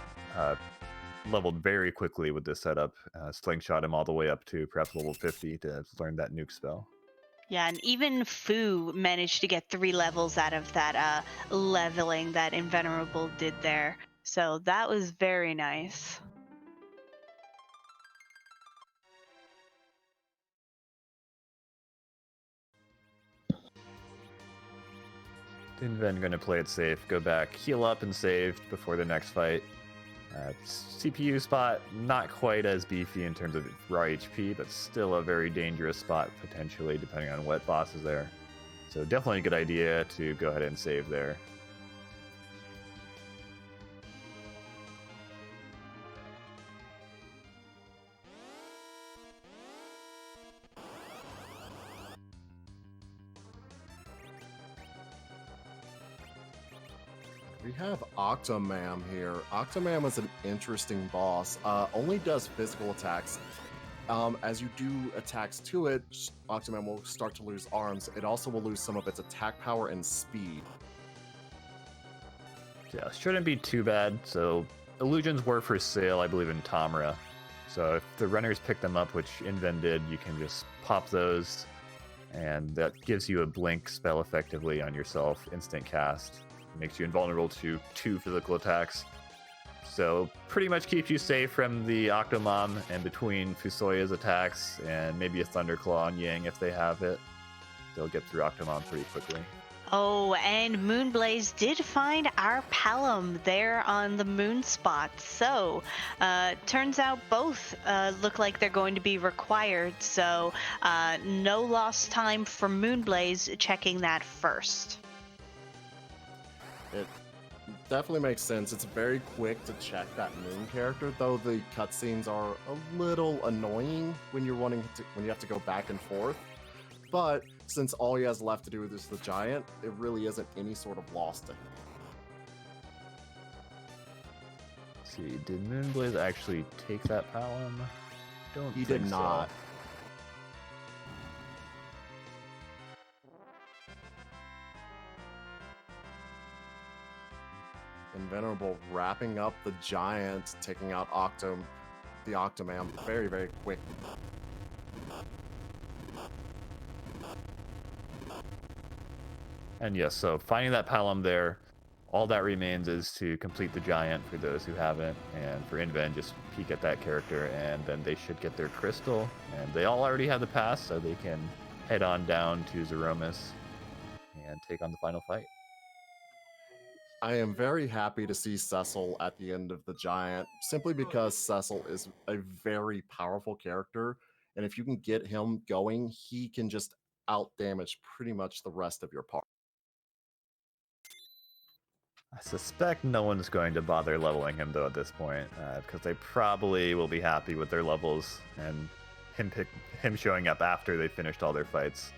leveled very quickly with this setup. Slingshot him all the way up to perhaps level 50 to learn that nuke spell. Yeah, and even Fu managed to get 3 levels out of that leveling that Invenerable did there. So that was very nice. Inven going to play it safe, go back, heal up and save before the next fight. CPU spot, not quite as beefy in terms of raw HP, but still a very dangerous spot potentially, depending on what boss is there. So definitely a good idea to go ahead and save there. We have Octomam here. Octomam is an interesting boss. Only does physical attacks. As you do attacks to it, Octoman will start to lose arms. It also will lose some of its attack power and speed. Yeah, shouldn't be too bad. So illusions were for sale, I believe, in Tamra. So if the runners pick them up, which Inven did, you can just pop those, and that gives you a blink spell effectively on yourself, instant cast. It makes you invulnerable to 2 physical attacks. So pretty much keeps you safe from the Octomom and between Fusoya's attacks and maybe a Thunderclaw on Yang if they have it. They'll get through Octomom pretty quickly. Oh, and Moonblaze did find our Palom there on the moon spot. So, turns out both look like they're going to be required. So, no lost time for Moonblaze checking that first. It definitely makes sense. It's very quick to check that moon character, though the cutscenes are a little annoying when you have to go back and forth. But since all he has left to do is the giant, it really isn't any sort of loss to him. Let's see, did Moonblaze actually take that Palom? He did not. Invenerable wrapping up the giant, taking out the Octomam very, very quick. And yes, so finding that Palom there, all that remains is to complete the giant for those who haven't, and for Inven, just peek at that character, and then they should get their crystal. And they all already have the pass, so they can head on down to Zeromus and take on the final fight. I am very happy to see Cecil at the end of the giant, simply because Cecil is a very powerful character, and if you can get him going, he can just out damage pretty much the rest of your party. I suspect no one's going to bother leveling him though at this point, because they probably will be happy with their levels, and him showing up after they finished all their fights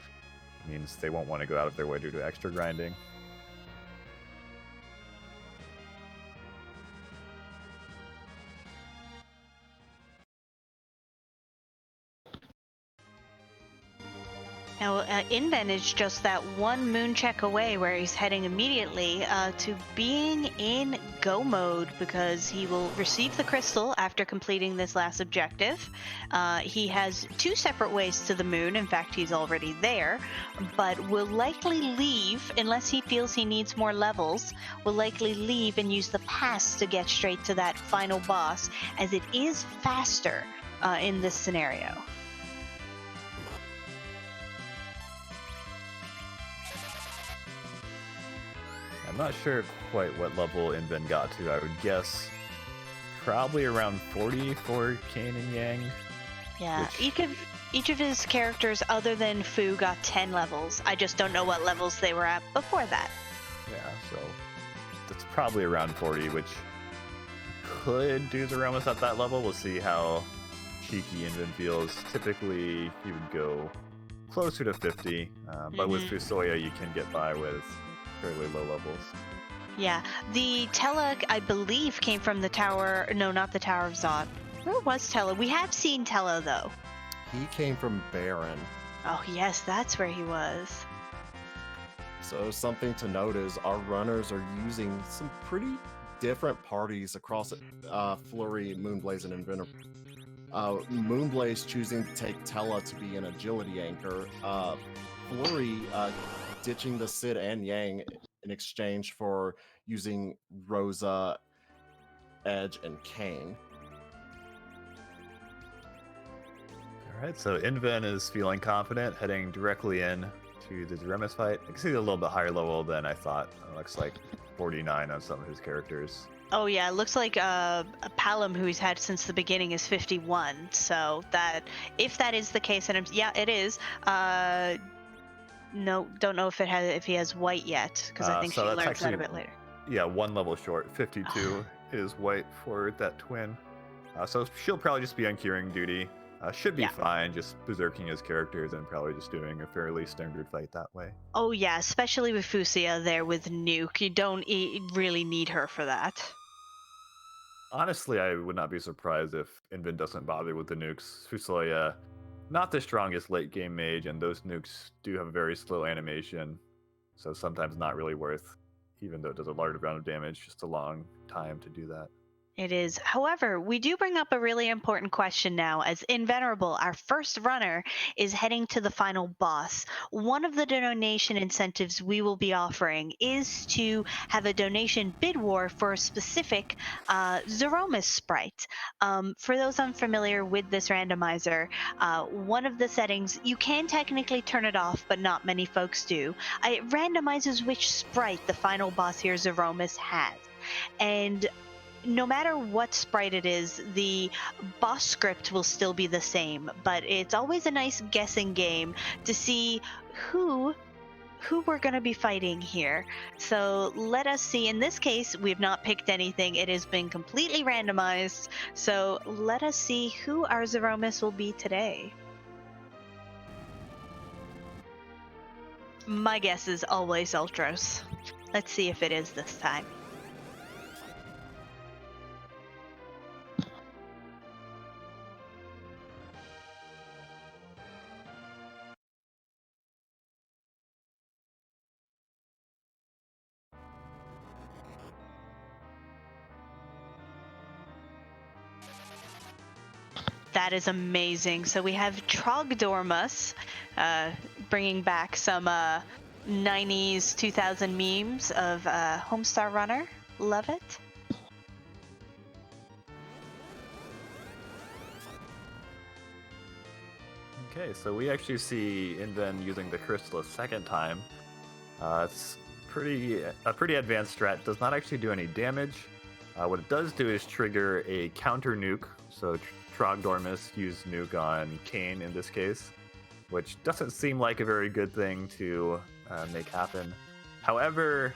means they won't want to go out of their way to do extra grinding. Now, Inven is just that one moon check away where he's heading immediately to being in go mode, because he will receive the crystal after completing this last objective. He has 2 separate ways to the moon. In fact, he's already there, but will likely leave, unless he feels he needs more levels, will likely leave and use the pass to get straight to that final boss, as it is faster in this scenario. I'm not sure quite what level Inven got to. I would guess probably around 40 for Cain and Yang. Yeah, each of his characters other than Fu got 10 levels. I just don't know what levels they were at before that. Yeah, so that's probably around 40, which could do Zeromus at that level. We'll see how cheeky Inven feels. Typically, he would go closer to 50, but with Fusoya, you can get by with fairly low levels. Yeah, the Tella, I believe, came from the tower. No, not the Tower of Zod. Where was Tella? We have seen Tella, though. He came from Baron. Oh, yes, that's where he was. So something to note is our runners are using some pretty different parties across Flurry, Moonblaze, and Invenerable. Moonblaze choosing to take Tella to be an agility anchor. Flurry ditching the Sid and Yang in exchange for using Rosa, Edge, and Cain. Alright, so Inven is feeling confident, heading directly in to the Zeromus fight. I can see a little bit higher level than I thought. It looks like 49 on some of his characters. Oh yeah, it looks like Palom, who he's had since the beginning, is 51. So that, if that is the case, and yeah, it is. No, don't know if he has white yet, because I think so she that's learns that actually, a bit later. Yeah, 1 level short. 52 is white for that twin. So she'll probably just be on curing duty. Should be fine, just berserking his characters and probably just doing a fairly standard fight that way. Oh yeah, especially with Fusia there with Nuke. You don't really need her for that. Honestly, I would not be surprised if Invin doesn't bother with the nukes. Fusoya, not the strongest late game mage, and those nukes do have a very slow animation, so sometimes not really worth, even though it does a large amount of damage, just a long time to do that. It is. However, we do bring up a really important question now, as Invenerable, our first runner, is heading to the final boss. One of the donation incentives we will be offering is to have a donation bid war for a specific Zeromus sprite. For those unfamiliar with this randomizer, one of the settings, you can technically turn it off, but not many folks do. It randomizes which sprite the final boss here, Zeromus, has. And no matter what sprite it is, the boss script will still be the same, but it's always a nice guessing game to see who we're going to be fighting here. So let us see. In this case, we've not picked anything. It has been completely randomized. So let us see who our Zeromus will be today. My guess is always Ultros. Let's see if it is this time. That is amazing. So we have Trogdormus, bringing back some 90s, 2000 memes of Homestar Runner. Love it. Okay, so we actually see Inven using the crystal a second time. It's a pretty advanced strat. Does not actually do any damage. What it does do is trigger a counter nuke. So Trogdormus used nuke on Kane in this case, which doesn't seem like a very good thing to make happen. However,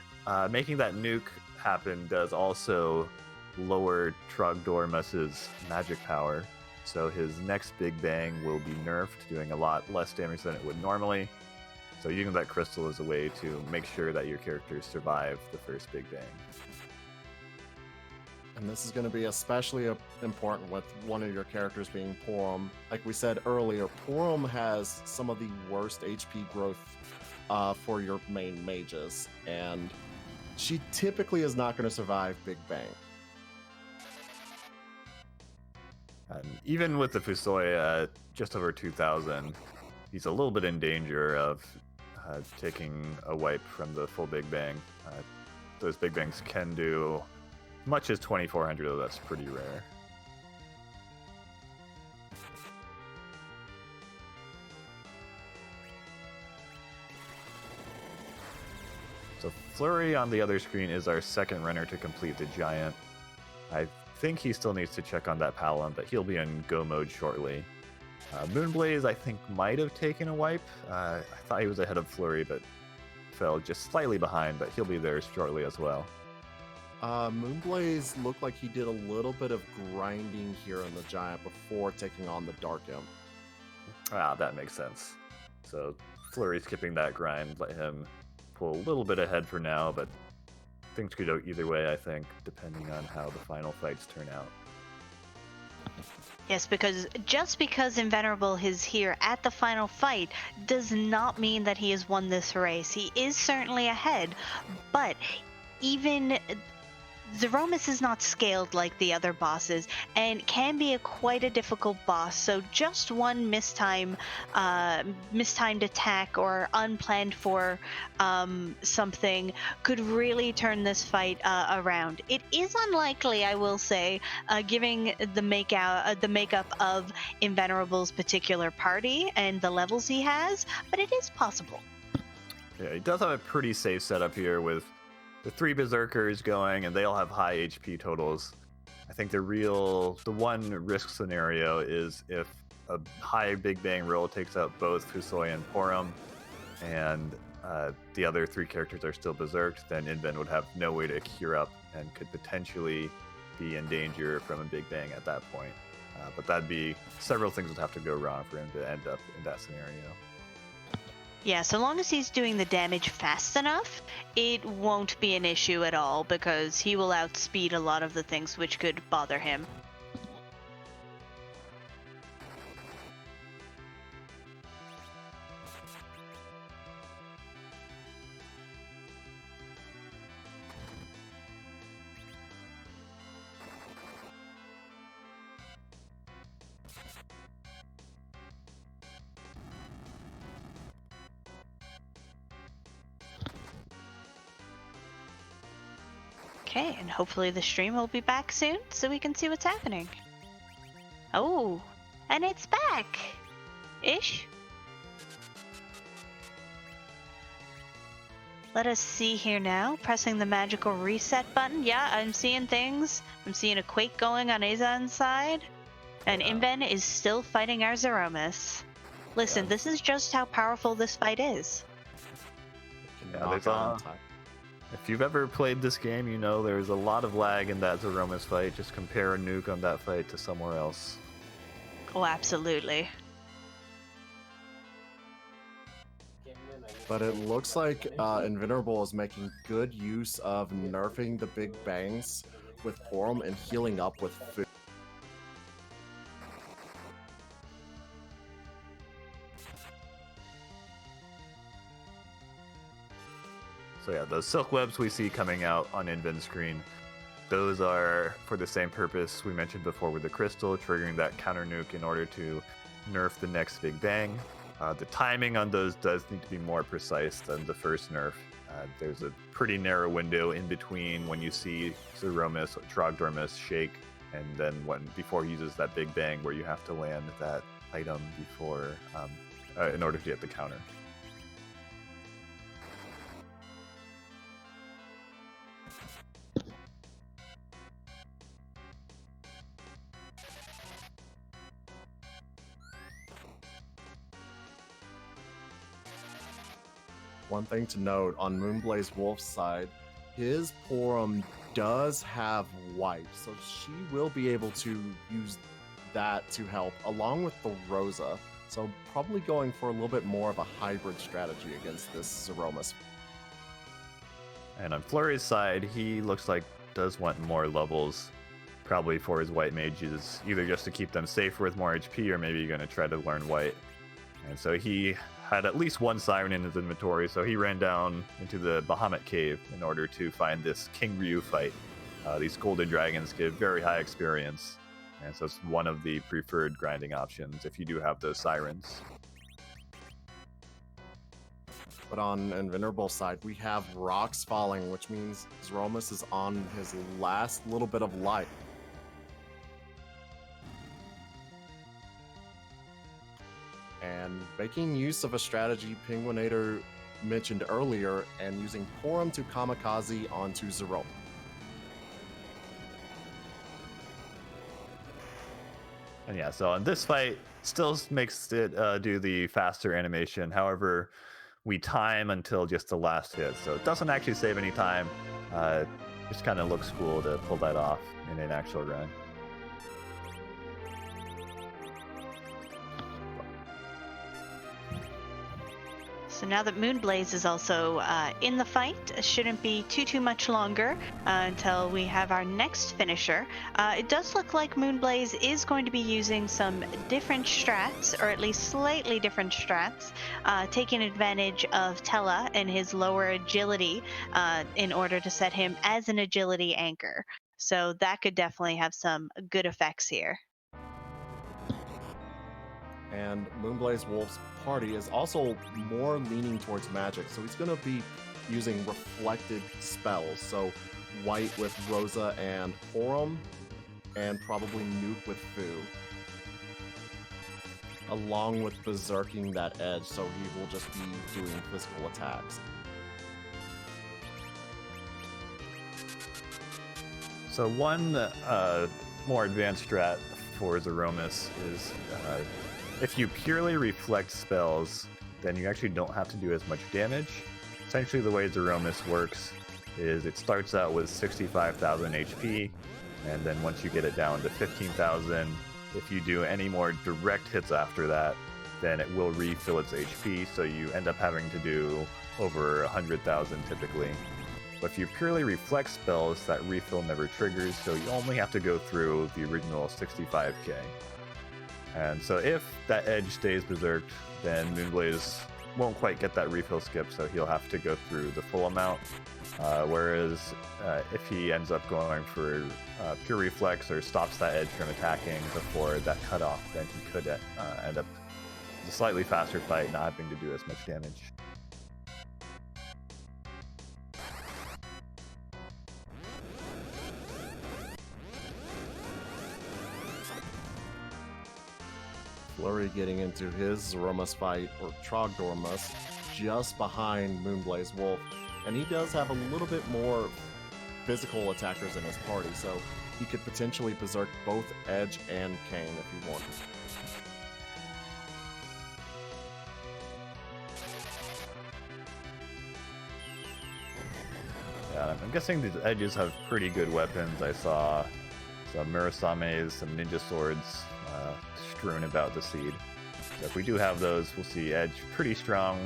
making that nuke happen does also lower Trogdormus's magic power. So his next Big Bang will be nerfed, doing a lot less damage than it would normally. So using that crystal is a way to make sure that your characters survive the first Big Bang. And this is going to be especially important with one of your characters being Porom. Like we said earlier, Porom has some of the worst HP growth for your main mages, and she typically is not going to survive Big Bang. And even with the Fusoya just over 2,000, he's a little bit in danger of taking a wipe from the full Big Bang. Those Big Bangs can do much as 2,400, though that's pretty rare. So Flurry on the other screen is our second runner to complete the Giant. I think he still needs to check on that Palom, but he'll be in go mode shortly. Moonblaze, I think, might have taken a wipe. I thought he was ahead of Flurry, but fell just slightly behind, but he'll be there shortly as well. Moonblaze looked like he did a little bit of grinding here in the Giant before taking on the Dark Imp. Ah, that makes sense. So Flurry skipping that grind, let him pull a little bit ahead for now, but things could go either way, I think, depending on how the final fights turn out. Yes, because just because Invenerable is here at the final fight does not mean that he has won this race. He is certainly ahead, but even Zeromus is not scaled like the other bosses and can be quite a difficult boss. So just one mistimed attack or unplanned for something could really turn this fight around. It is unlikely, I will say, given the makeup of Invenerable's particular party and the levels he has, but it is possible. Yeah, he does have a pretty safe setup here with the 3 Berserkers going, and they all have high HP totals. I think the one risk scenario is if a high Big Bang roll takes out both Fusoya and Porom, and the other 3 characters are still berserked, then Inven would have no way to cure up and could potentially be in danger from a Big Bang at that point. But that'd be several things would have to go wrong for him to end up in that scenario. Yeah, so long as he's doing the damage fast enough, it won't be an issue at all because he will outspeed a lot of the things which could bother him. Okay, and hopefully the stream will be back soon so we can see what's happening. Oh, and it's back! Ish? Let us see here now, pressing the magical reset button. Yeah, I'm seeing things. I'm seeing a quake going on Azan's side. And Inven is still fighting our Zeromus. Listen, this is just how powerful this fight is. If you've ever played this game, you know there's a lot of lag in that Zeromus fight. Just compare a nuke on that fight to somewhere else. Oh, absolutely. But it looks like Invenerable is making good use of nerfing the big bangs with Forum and healing up with food. So yeah, those silk webs we see coming out on Inven's screen, those are for the same purpose we mentioned before with the crystal, triggering that counter nuke in order to nerf the next big bang. The timing on those does need to be more precise than the first nerf. There's a pretty narrow window in between when you see Zeromus or Trogdormus shake, and then before he uses that big bang where you have to land that item before in order to get the counter. One thing to note on Moonblaze Wolf's side, his Porum does have white, so she will be able to use that to help along with the Rosa. So probably going for a little bit more of a hybrid strategy against this Zeromus. And on Flurry's side, he looks like does want more levels, probably for his white mages, either just to keep them safer with more HP, or maybe you're going to try to learn white. And so he had at least one siren in his inventory, so he ran down into the Bahamut Cave in order to find this King Ryu fight. These golden dragons give very high experience, and so it's one of the preferred grinding options if you do have those sirens. But on Invenerable's side, we have rocks falling, which means Zeromus is on his last little bit of life. And making use of a strategy Penguinator mentioned earlier and using Porum to kamikaze onto Zeromus. And yeah, so in this fight, still makes it do the faster animation. However, we time until just the last hit, so it doesn't actually save any time. Just kind of looks cool to pull that off in an actual run. So now that Moonblaze is also in the fight, it shouldn't be too much longer until we have our next finisher. It does look like Moonblaze is going to be using some different strats, or at least slightly different strats, taking advantage of Tella and his lower agility in order to set him as an agility anchor. So that could definitely have some good effects here. And Moonblaze Wolf's party is also more leaning towards magic, so he's going to be using reflected spells. So white with Rosa and Porum, and probably nuke with Fu, along with berserking that edge, so he will just be doing physical attacks. So one more advanced strat for Zeromus is if you purely reflect spells, then you actually don't have to do as much damage. Essentially, the way Zeromus works is it starts out with 65,000 HP, and then once you get it down to 15,000, if you do any more direct hits after that, then it will refill its HP, so you end up having to do over 100,000 typically. But if you purely reflect spells, that refill never triggers, so you only have to go through the original 65k. And so if that edge stays berserked, then Moonblaze won't quite get that refill skip, so he'll have to go through the full amount. Whereas if he ends up going for pure reflex or stops that edge from attacking before that cutoff, then he could end up with a slightly faster fight, not having to do as much damage. Flurry getting into his Zeromus fight, or Trogdormus, just behind Moonblaze Wolf. And he does have a little bit more physical attackers in his party, so he could potentially berserk both Edge and Kane if he wanted. Yeah, I'm guessing these edges have pretty good weapons. I saw some Murasames, some ninja swords strewn about the seed. So if we do have those, we'll see edge pretty strong.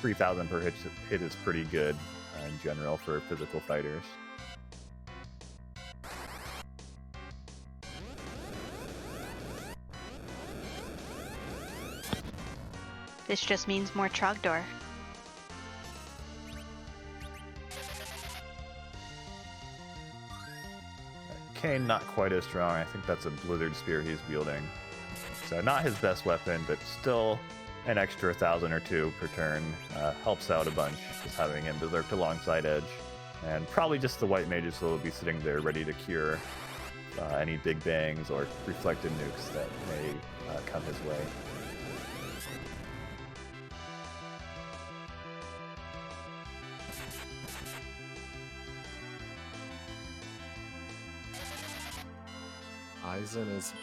3,000 per hit is pretty good in general for physical fighters. This just means more Trogdor. Kane not quite as strong. I think that's a Blizzard Spear he's wielding. So not his best weapon, but still an extra 1,000 or 2 per turn helps out a bunch, just having him berserked alongside Edge. And probably just the white mages will be sitting there ready to cure any big bangs or reflected nukes that may come his way. Aizen is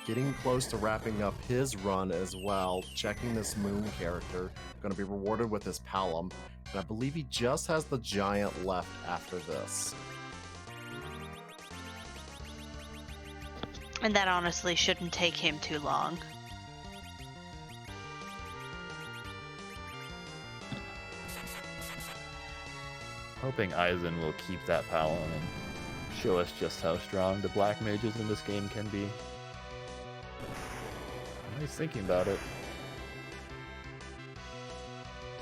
getting close to wrapping up his run as well, checking this Moon character. Going to be rewarded with his Palom, and I believe he just has the Giant left after this. And that honestly shouldn't take him too long. Hoping Aizen will keep that Palom and show us just how strong the black mages in this game can be. He's thinking about it.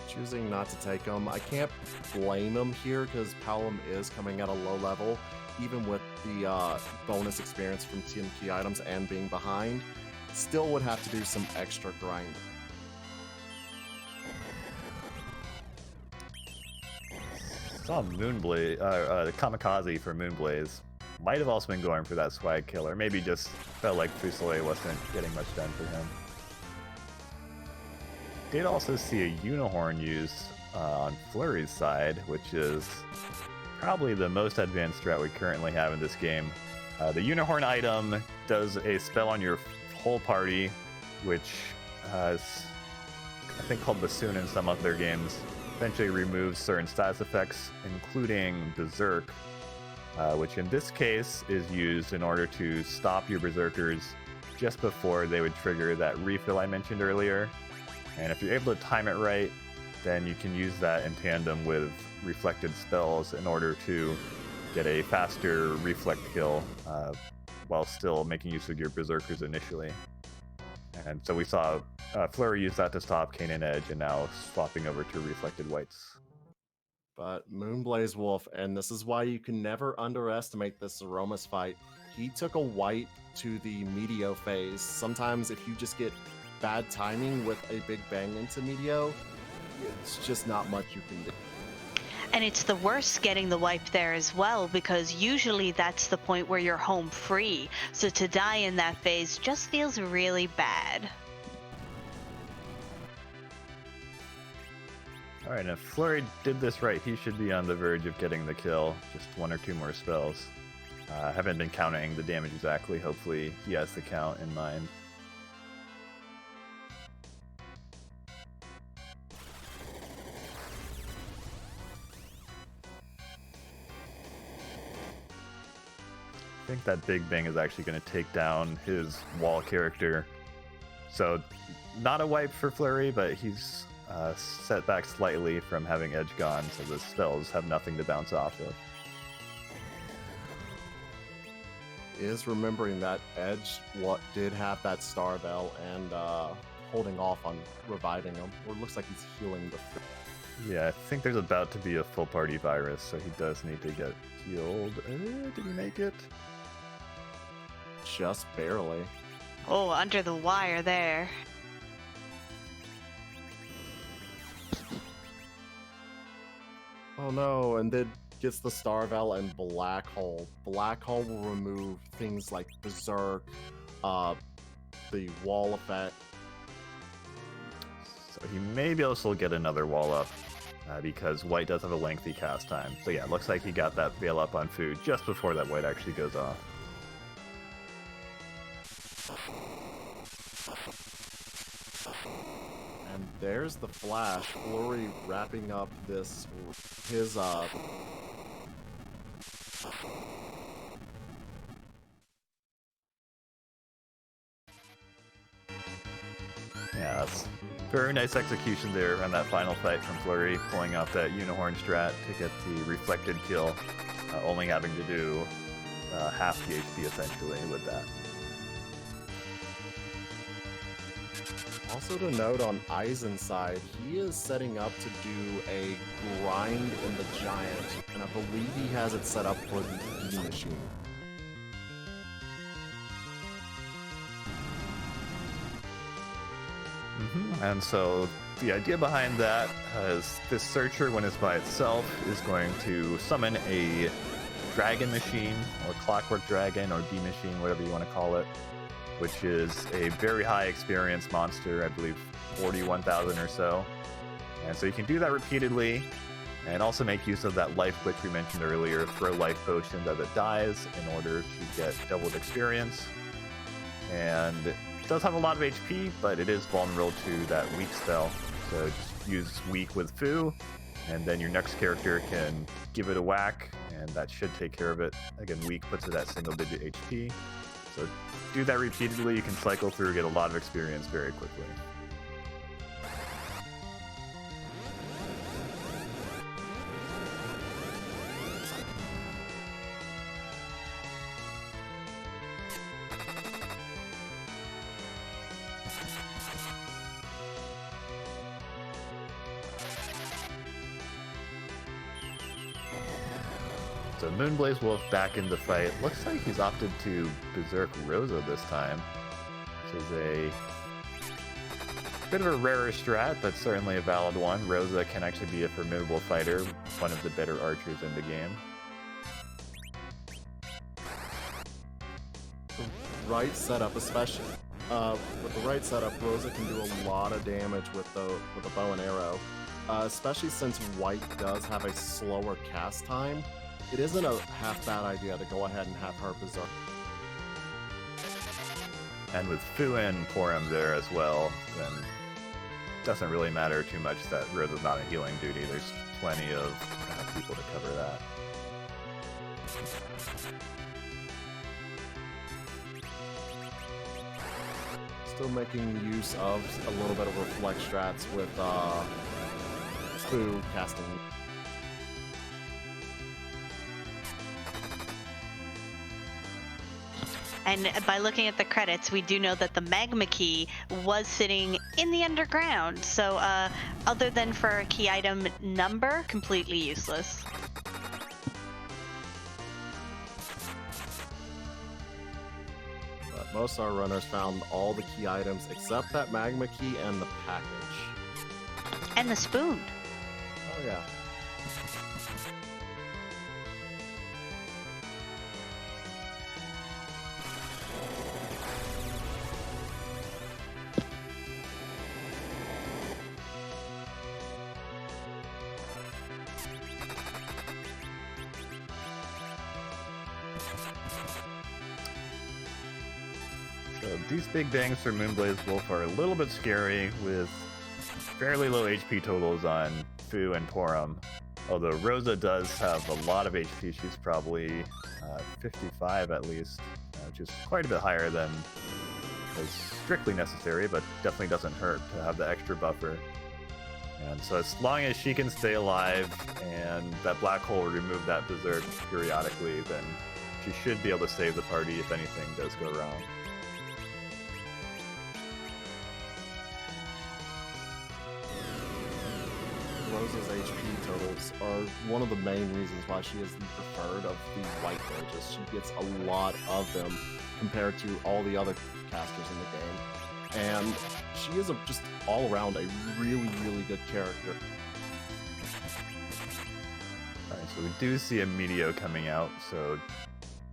Choosing not to take him. I can't blame him here because Palom is coming at a low level, even with the bonus experience from TM key items and being behind. Still would have to do some extra grind. Saw Moonblaze, the Kamikaze for Moonblaze. Might have also been going for that swag killer. Maybe just felt like Fusilier wasn't getting much done for him. Did also see a Unicorn used on Flurry's side, which is probably the most advanced strat we currently have in this game. The Unicorn item does a spell on your whole party, which is, I think, called Bassoon in some other games. Eventually removes certain status effects, including Berserk, which in this case is used in order to stop your Berserkers just before they would trigger that refill I mentioned earlier. And if you're able to time it right, then you can use that in tandem with reflected spells in order to get a faster reflect kill while still making use of your Berserkers initially. And so we saw Flurry use that to stop Kane and Edge, and now swapping over to reflected whites. But Moonblaze Wolf, and this is why you can never underestimate this Zeromus fight. He took a white to the Meteo phase. Sometimes if you just get bad timing with a big bang into Meteo, it's just not much you can do. And it's the worst getting the wipe there as well, because usually that's the point where you're home free. So to die in that phase just feels really bad. Alright, if Flurry did this right, he should be on the verge of getting the kill. Just 1 or 2 more spells. Haven't been counting the damage exactly. Hopefully he has the count in mind. I think that Big Bang is actually going to take down his wall character. So not a wipe for Flurry, but he's set back slightly from having Edge gone, so the spells have nothing to bounce off of. Is remembering that Edge did have that Star Bell and holding off on reviving him, or it looks like he's healing the. Yeah, I think there's about to be a full party virus, so he does need to get healed. Did he make it? Just barely. Oh, under the wire there. Oh no, and then gets the Starvel and Black Hole. Black Hole will remove things like Berserk, the wall effect. So he may be able to still get another wall up, because White does have a lengthy cast time. So yeah, it looks like he got that Veil up on food just before that White actually goes off. And there's the flash. Flurry wrapping up his Yeah, that's very nice execution there on that final fight from Flurry, pulling out that Unicorn strat to get the reflected kill, only having to do half the HP essentially with that. Also to note on Aizen's side, he is setting up to do a grind in the Giant, and I believe he has it set up for the D machine. And so the idea behind that is this Searcher, when it's by itself, is going to summon a Dragon Machine, or Clockwork Dragon, or D Machine, whatever you want to call it, which is a very high experience monster, I believe 41,000 or so. And so you can do that repeatedly, and also make use of that life which we mentioned earlier, throw life potions as it dies in order to get doubled experience. And it does have a lot of HP, but it is vulnerable to that weak spell. So just use weak with Fu, and then your next character can give it a whack, and that should take care of it. Again, weak puts it at single digit HP. So do that repeatedly, you can cycle through, get a lot of experience very quickly. So Moonblaze Wolf back in the fight. Looks like he's opted to Berserk Rosa this time, which is a bit of a rarer strat, but certainly a valid one. Rosa can actually be a formidable fighter, one of the better archers in the game. Right setup, especially with the right setup, Rosa can do a lot of damage with a bow and arrow, especially since White does have a slower cast time. It isn't a half bad idea to go ahead and have her Berserk. And with Fu and Porum there as well, then it doesn't really matter too much that Rosa's not a healing duty. There's plenty of people to cover that. Still making use of a little bit of reflect strats with Fu casting. And by looking at the credits, we do know that the magma key was sitting in the underground. So other than for a key item number, completely useless. But most of our runners found all the key items except that magma key and the package. And the spoon. Oh yeah. So these big bangs for Moonblaze Wolf are a little bit scary, with fairly low HP totals on Fu and Porum. Although Rosa does have a lot of HP, she's probably 55 at least, which is quite a bit higher than is strictly necessary, but definitely doesn't hurt to have the extra buffer. And so as long as she can stay alive and that black hole will remove that berserk periodically, then she should be able to save the party if anything does go wrong. Rosa's HP totals are one of the main reasons why she is the preferred of the white mages. She gets a lot of them compared to all the other casters in the game. And she is just all around a really, really good character. Alright, so we do see a Meteo coming out, so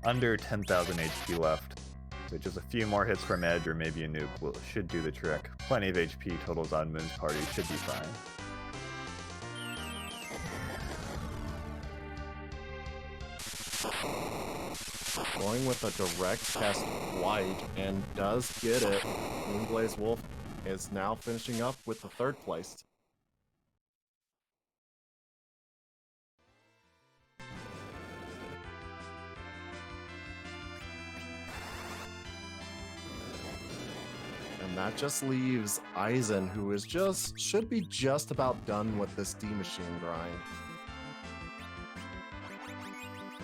under 10,000 HP left. So just a few more hits from Edge or maybe a nuke should do the trick. Plenty of HP totals on Moon's party, should be fine. Going with a direct cast white and does get it. Moonblaze Wolf is now finishing up with the third place. And that just leaves Eisen, who is should be just about done with this D-Machine grind.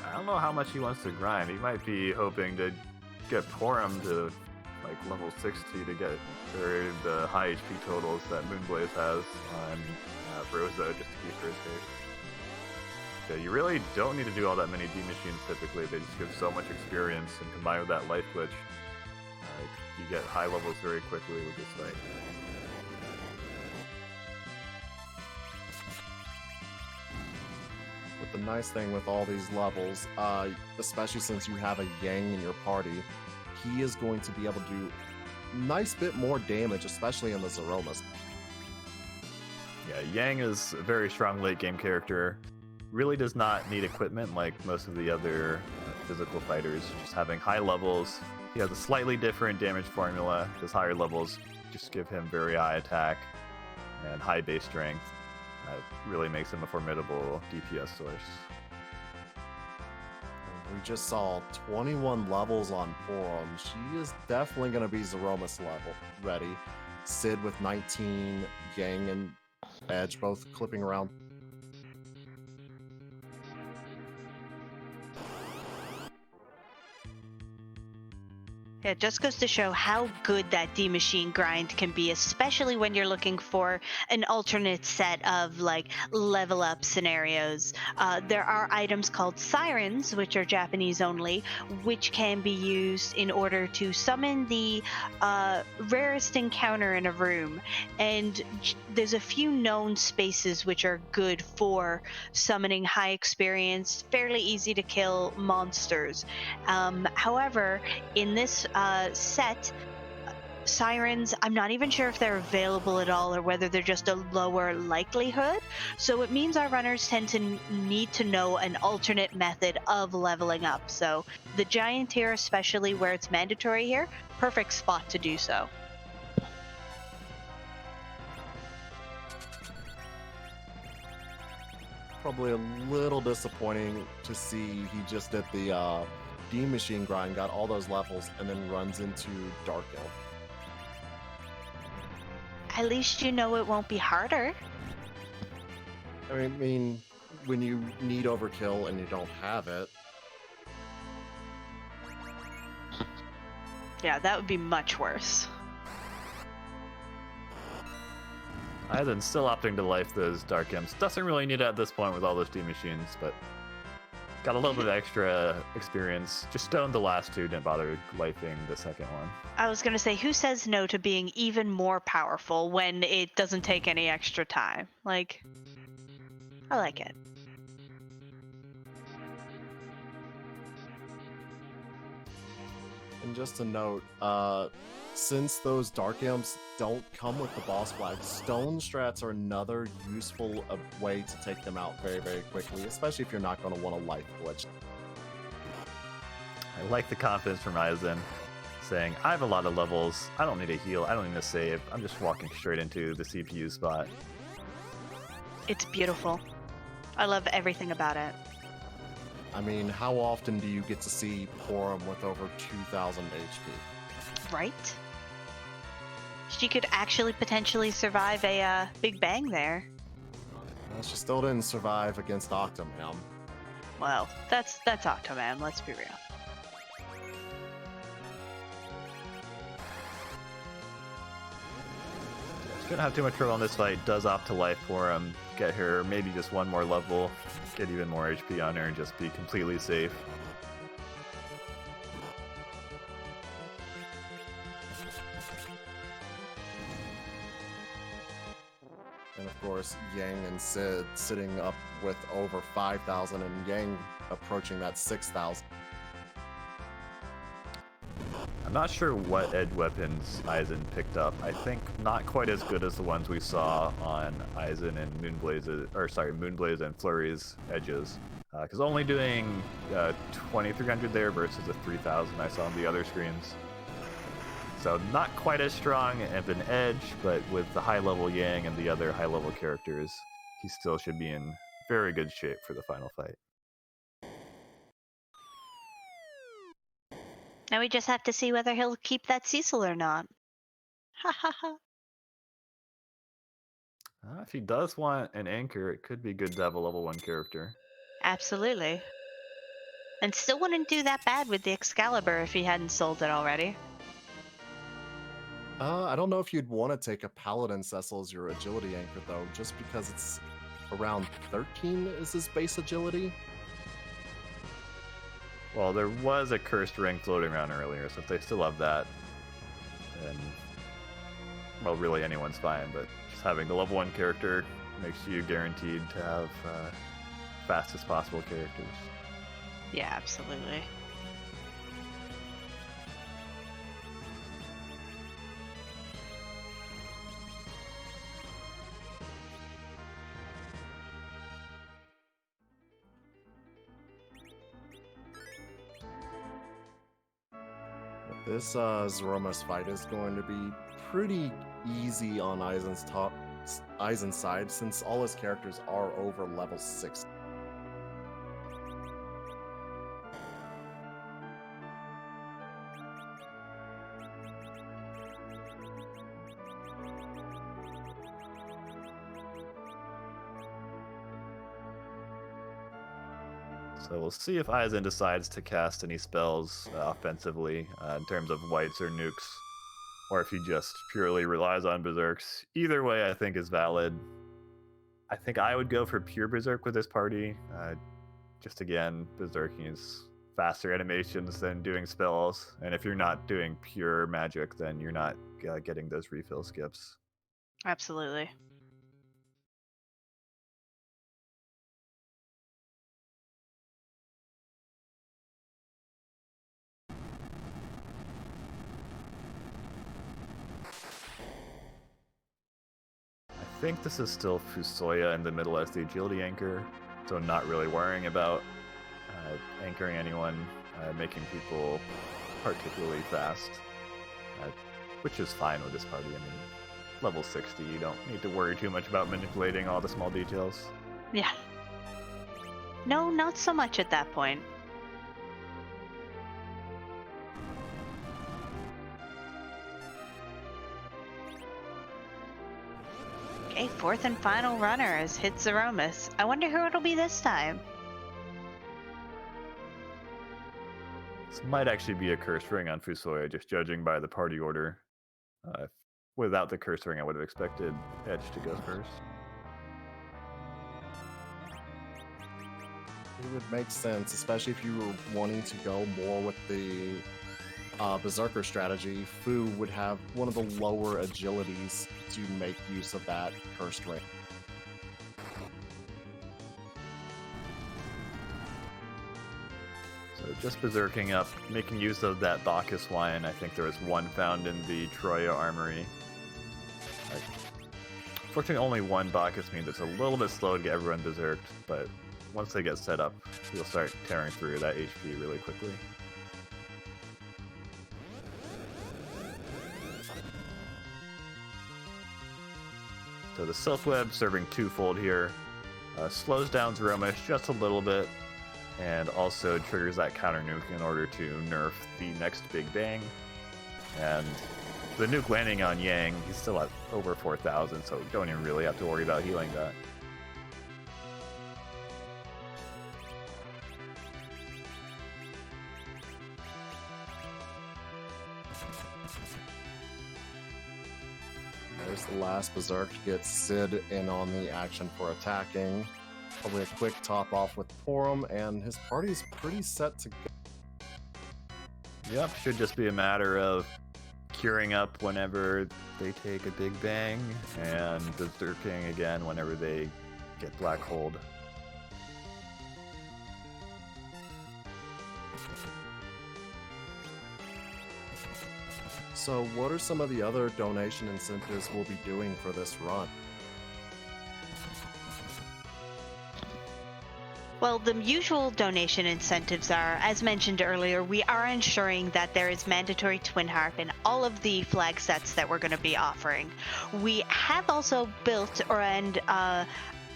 I don't know how much he wants to grind. He might be hoping to get Porum to like level 60 to get the high HP totals that Moonblaze has on Rosa just to keep her safe. So you really don't need to do all that many D-Machines typically. They just give so much experience, and combined with that life glitch, you get high levels very quickly with this fight. But the nice thing with all these levels, especially since you have a Yang in your party, he is going to be able to do a nice bit more damage, especially in the Zeromus. Yeah, Yang is a very strong late game character. Really does not need equipment like most of the other physical fighters. Just having high levels. He has a slightly different damage formula. His higher levels just give him very high attack and high base strength. Really makes him a formidable DPS source. We just saw 21 levels on Porum. She is definitely going to be Zeromus level ready. Sid with 19, Yang and Edge both clipping around. Yeah, it just goes to show how good that D-Machine grind can be, especially when you're looking for an alternate set of like level up scenarios. There are items called Sirens, which are Japanese only, which can be used in order to summon the rarest encounter in a room. And there's a few known spaces which are good for summoning high experience, fairly easy to kill monsters. However, in this set, Sirens, I'm not even sure if they're available at all or whether they're just a lower likelihood. So it means our runners tend to need to know an alternate method of leveling up. So the Giant tier, especially where it's mandatory here, perfect spot to do so. Probably a little disappointing to see he just did the D-Machine grind, got all those levels, and then runs into Dark Elf. At least you know it won't be harder. I mean, when you need overkill and you don't have it. Yeah, that would be much worse. Aizen still opting to life those Dark Imps. Doesn't really need it at this point with all those D-Machines, but got a little bit of extra experience. Just stoned the last two, didn't bother lifing the second one. I was going to say, who says no to being even more powerful when it doesn't take any extra time? Like, I like it. And just a note, since those Dark Imps don't come with the boss flag, Stone Strats are another useful way to take them out very, very quickly, especially if you're not going to want a life glitch. I like the confidence from Aizen, saying, I have a lot of levels, I don't need a heal, I don't need to save, I'm just walking straight into the CPU spot. It's beautiful. I love everything about it. I mean, how often do you get to see Porum with over 2,000 HP? Right? She could actually potentially survive a Big Bang there. She still didn't survive against Octomam. Well, that's Octomam, let's be real. Shouldn't have too much trouble on this fight. Does opt to life for him. Get her maybe just one more level. Get even more HP on her and just be completely safe. And of course, Yang and Sid sitting up with over 5,000 and Yang approaching that 6,000. I'm not sure what edge weapons Aizen picked up. I think not quite as good as the ones we saw on Aizen and Moonblaze and Flurry's edges. Because only doing 2,300 there versus the 3,000 I saw on the other screens. So not quite as strong of an edge, but with the high-level Yang and the other high-level characters, he still should be in very good shape for the final fight. Now we just have to see whether he'll keep that Cecil or not. Ha ha ha. If he does want an anchor, it could be good to have a level 1 character. Absolutely. And still wouldn't do that bad with the Excalibur if he hadn't sold it already. I don't know if you'd want to take a Paladin Cecil as your agility anchor, though, just because it's around 13 is his base agility. Well, there was a cursed ring floating around earlier, so if they still have that, then, well, really anyone's fine, but just having the level 1 character makes you guaranteed to have fastest possible characters. Yeah, absolutely. This Zeromus fight is going to be pretty easy on Aizen's side, since all his characters are over level 6. So we'll see if Aizen decides to cast any spells offensively in terms of whites or nukes, or if he just purely relies on berserks. Either way, I think is valid. I think I would go for pure berserk with this party. Just again, berserking is faster animations than doing spells, and if you're not doing pure magic, then you're not getting those refill skips. Absolutely. I think this is still Fusoya in the middle as the agility anchor, so not really worrying about anchoring anyone, making people particularly fast, which is fine with this party. I mean, level 60, you don't need to worry too much about manipulating all the small details. Yeah. No, not so much at that point. Okay, fourth and final runner has hit Zeromus. I wonder who it'll be this time. This might actually be a cursed ring on Fusoya, just judging by the party order. Without the cursed ring, I would have expected Edge to go first. It would make sense, especially if you were wanting to go more with the Berserker strategy. Fu would have one of the lower agilities to make use of that cursed ring. So just berserking up, making use of that Bacchus wine. I think there was one found in the Troya armory. Fortunately, only one Bacchus means it's a little bit slow to get everyone berserked, but once they get set up, you'll start tearing through that HP really quickly. So the Silk Web serving twofold here. Slows down Zeromus just a little bit, and also triggers that counter nuke in order to nerf the next Big Bang. And The nuke landing on Yang, he's still at over 4,000, so don't even really have to worry about healing that. There's the last Berserk to get Sid in on the action for attacking. Probably a quick top off with Porum, and his party's pretty set to go. Yep, should just be a matter of curing up whenever they take a big bang, and berserking again whenever they get black hold. So what are some of the other donation incentives we'll be doing for this run? Well, the usual donation incentives are, as mentioned earlier, we are ensuring that there is mandatory Twin Harp in all of the flag sets that we're going to be offering. We have also built,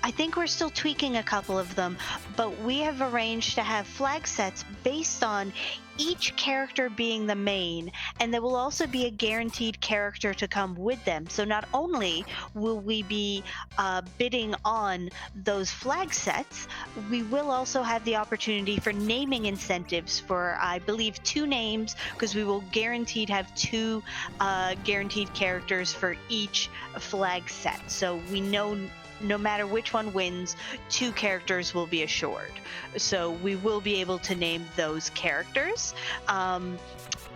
I think we're still tweaking a couple of them, but we have arranged to have flag sets based on each character being the main, and there will also be a guaranteed character to come with them. So not only will we be bidding on those flag sets, we will also have the opportunity for naming incentives for, I believe, 2 names, because we will guaranteed have 2 guaranteed characters for each flag set. So we know no matter which one wins, 2 characters will be assured. So we will be able to name those characters.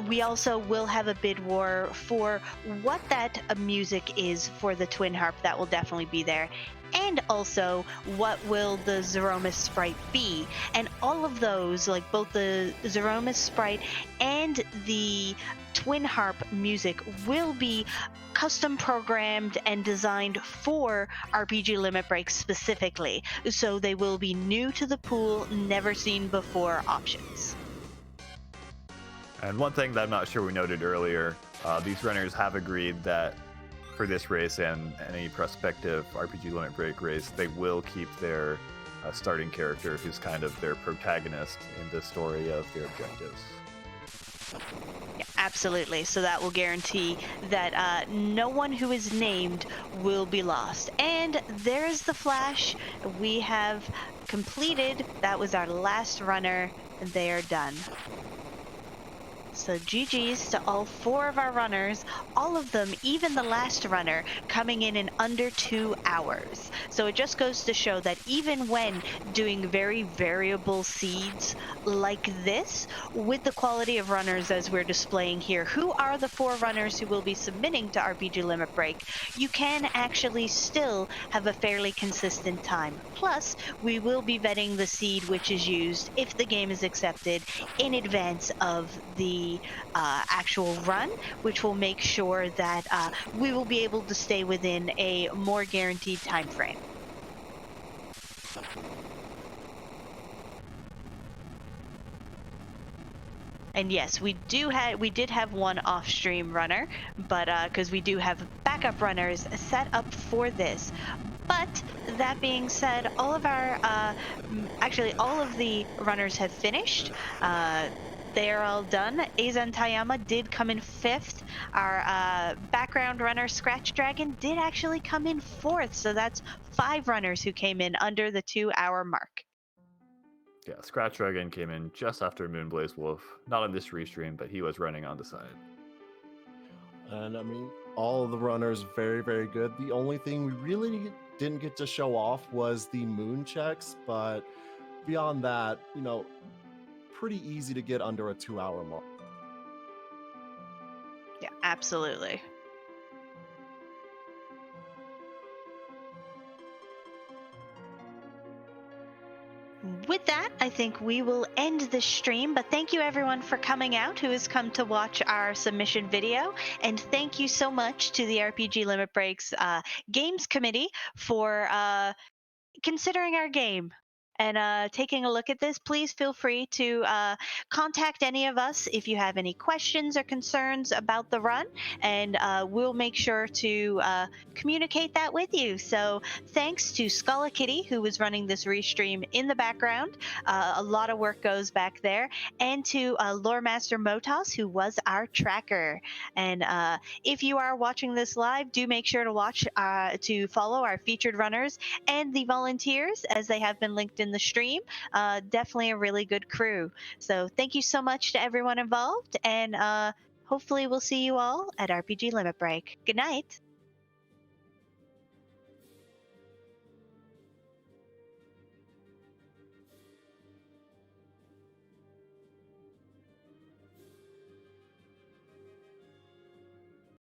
We also will have a bid war for what that music is for the Twin Harp. That will definitely be there. And also, what will the Zeromus sprite be? And all of those, like both the Zeromus sprite and the Twin Harp music, will be custom programmed and designed for RPG Limit Break specifically. So they will be new to the pool, never seen before options. And one thing that I'm not sure we noted earlier, these runners have agreed that for this race and any prospective RPG Limit Break race, they will keep their starting character, who's kind of their protagonist in the story of their objectives. Yeah, absolutely. So that will guarantee that no one who is named will be lost. And there's the flash. We have completed. That was our last runner. They are done. So GG's to all 4 of our runners, all of them, even the last runner, coming in under 2 hours. So it just goes to show that even when doing very variable seeds like this, with the quality of runners as we're displaying here, who are the 4 runners who will be submitting to RPG Limit Break, you can actually still have a fairly consistent time. Plus, we will be vetting the seed which is used, if the game is accepted, in advance of the actual run, which will make sure that we will be able to stay within a more guaranteed time frame. And yes, we did have one off-stream runner, but because we do have backup runners set up for this. But that being said, all of our actually all of the runners have finished. They are all done. Eizen Tayama did come in 5th. Our background runner, Scratch Dragon, did actually come in 4th. So that's 5 runners who came in under the 2-hour mark. Yeah, Scratch Dragon came in just after Moonblaze Wolf. Not on this restream, but he was running on the side. And I mean, all of the runners very, very good. The only thing we really didn't get to show off was the moon checks, but beyond that, you know, pretty easy to get under a 2-hour mark. Yeah, absolutely. With that, I think we will end the stream, but thank you everyone for coming out who has come to watch our submission video, and thank you so much to the RPG Limit Breaks Games Committee for considering our game. and taking a look at this, please feel free to contact any of us if you have any questions or concerns about the run, and we'll make sure to communicate that with you. So thanks to Skulla Kitty, who was running this restream in the background. A lot of work goes back there, and to Lore Master Motos, who was our tracker. And if you are watching this live, do make sure to follow our featured runners and the volunteers, as they have been linked in the stream. Definitely a really good crew. So thank you so much to everyone involved, and hopefully we'll see you all at RPG Limit Break. Good night.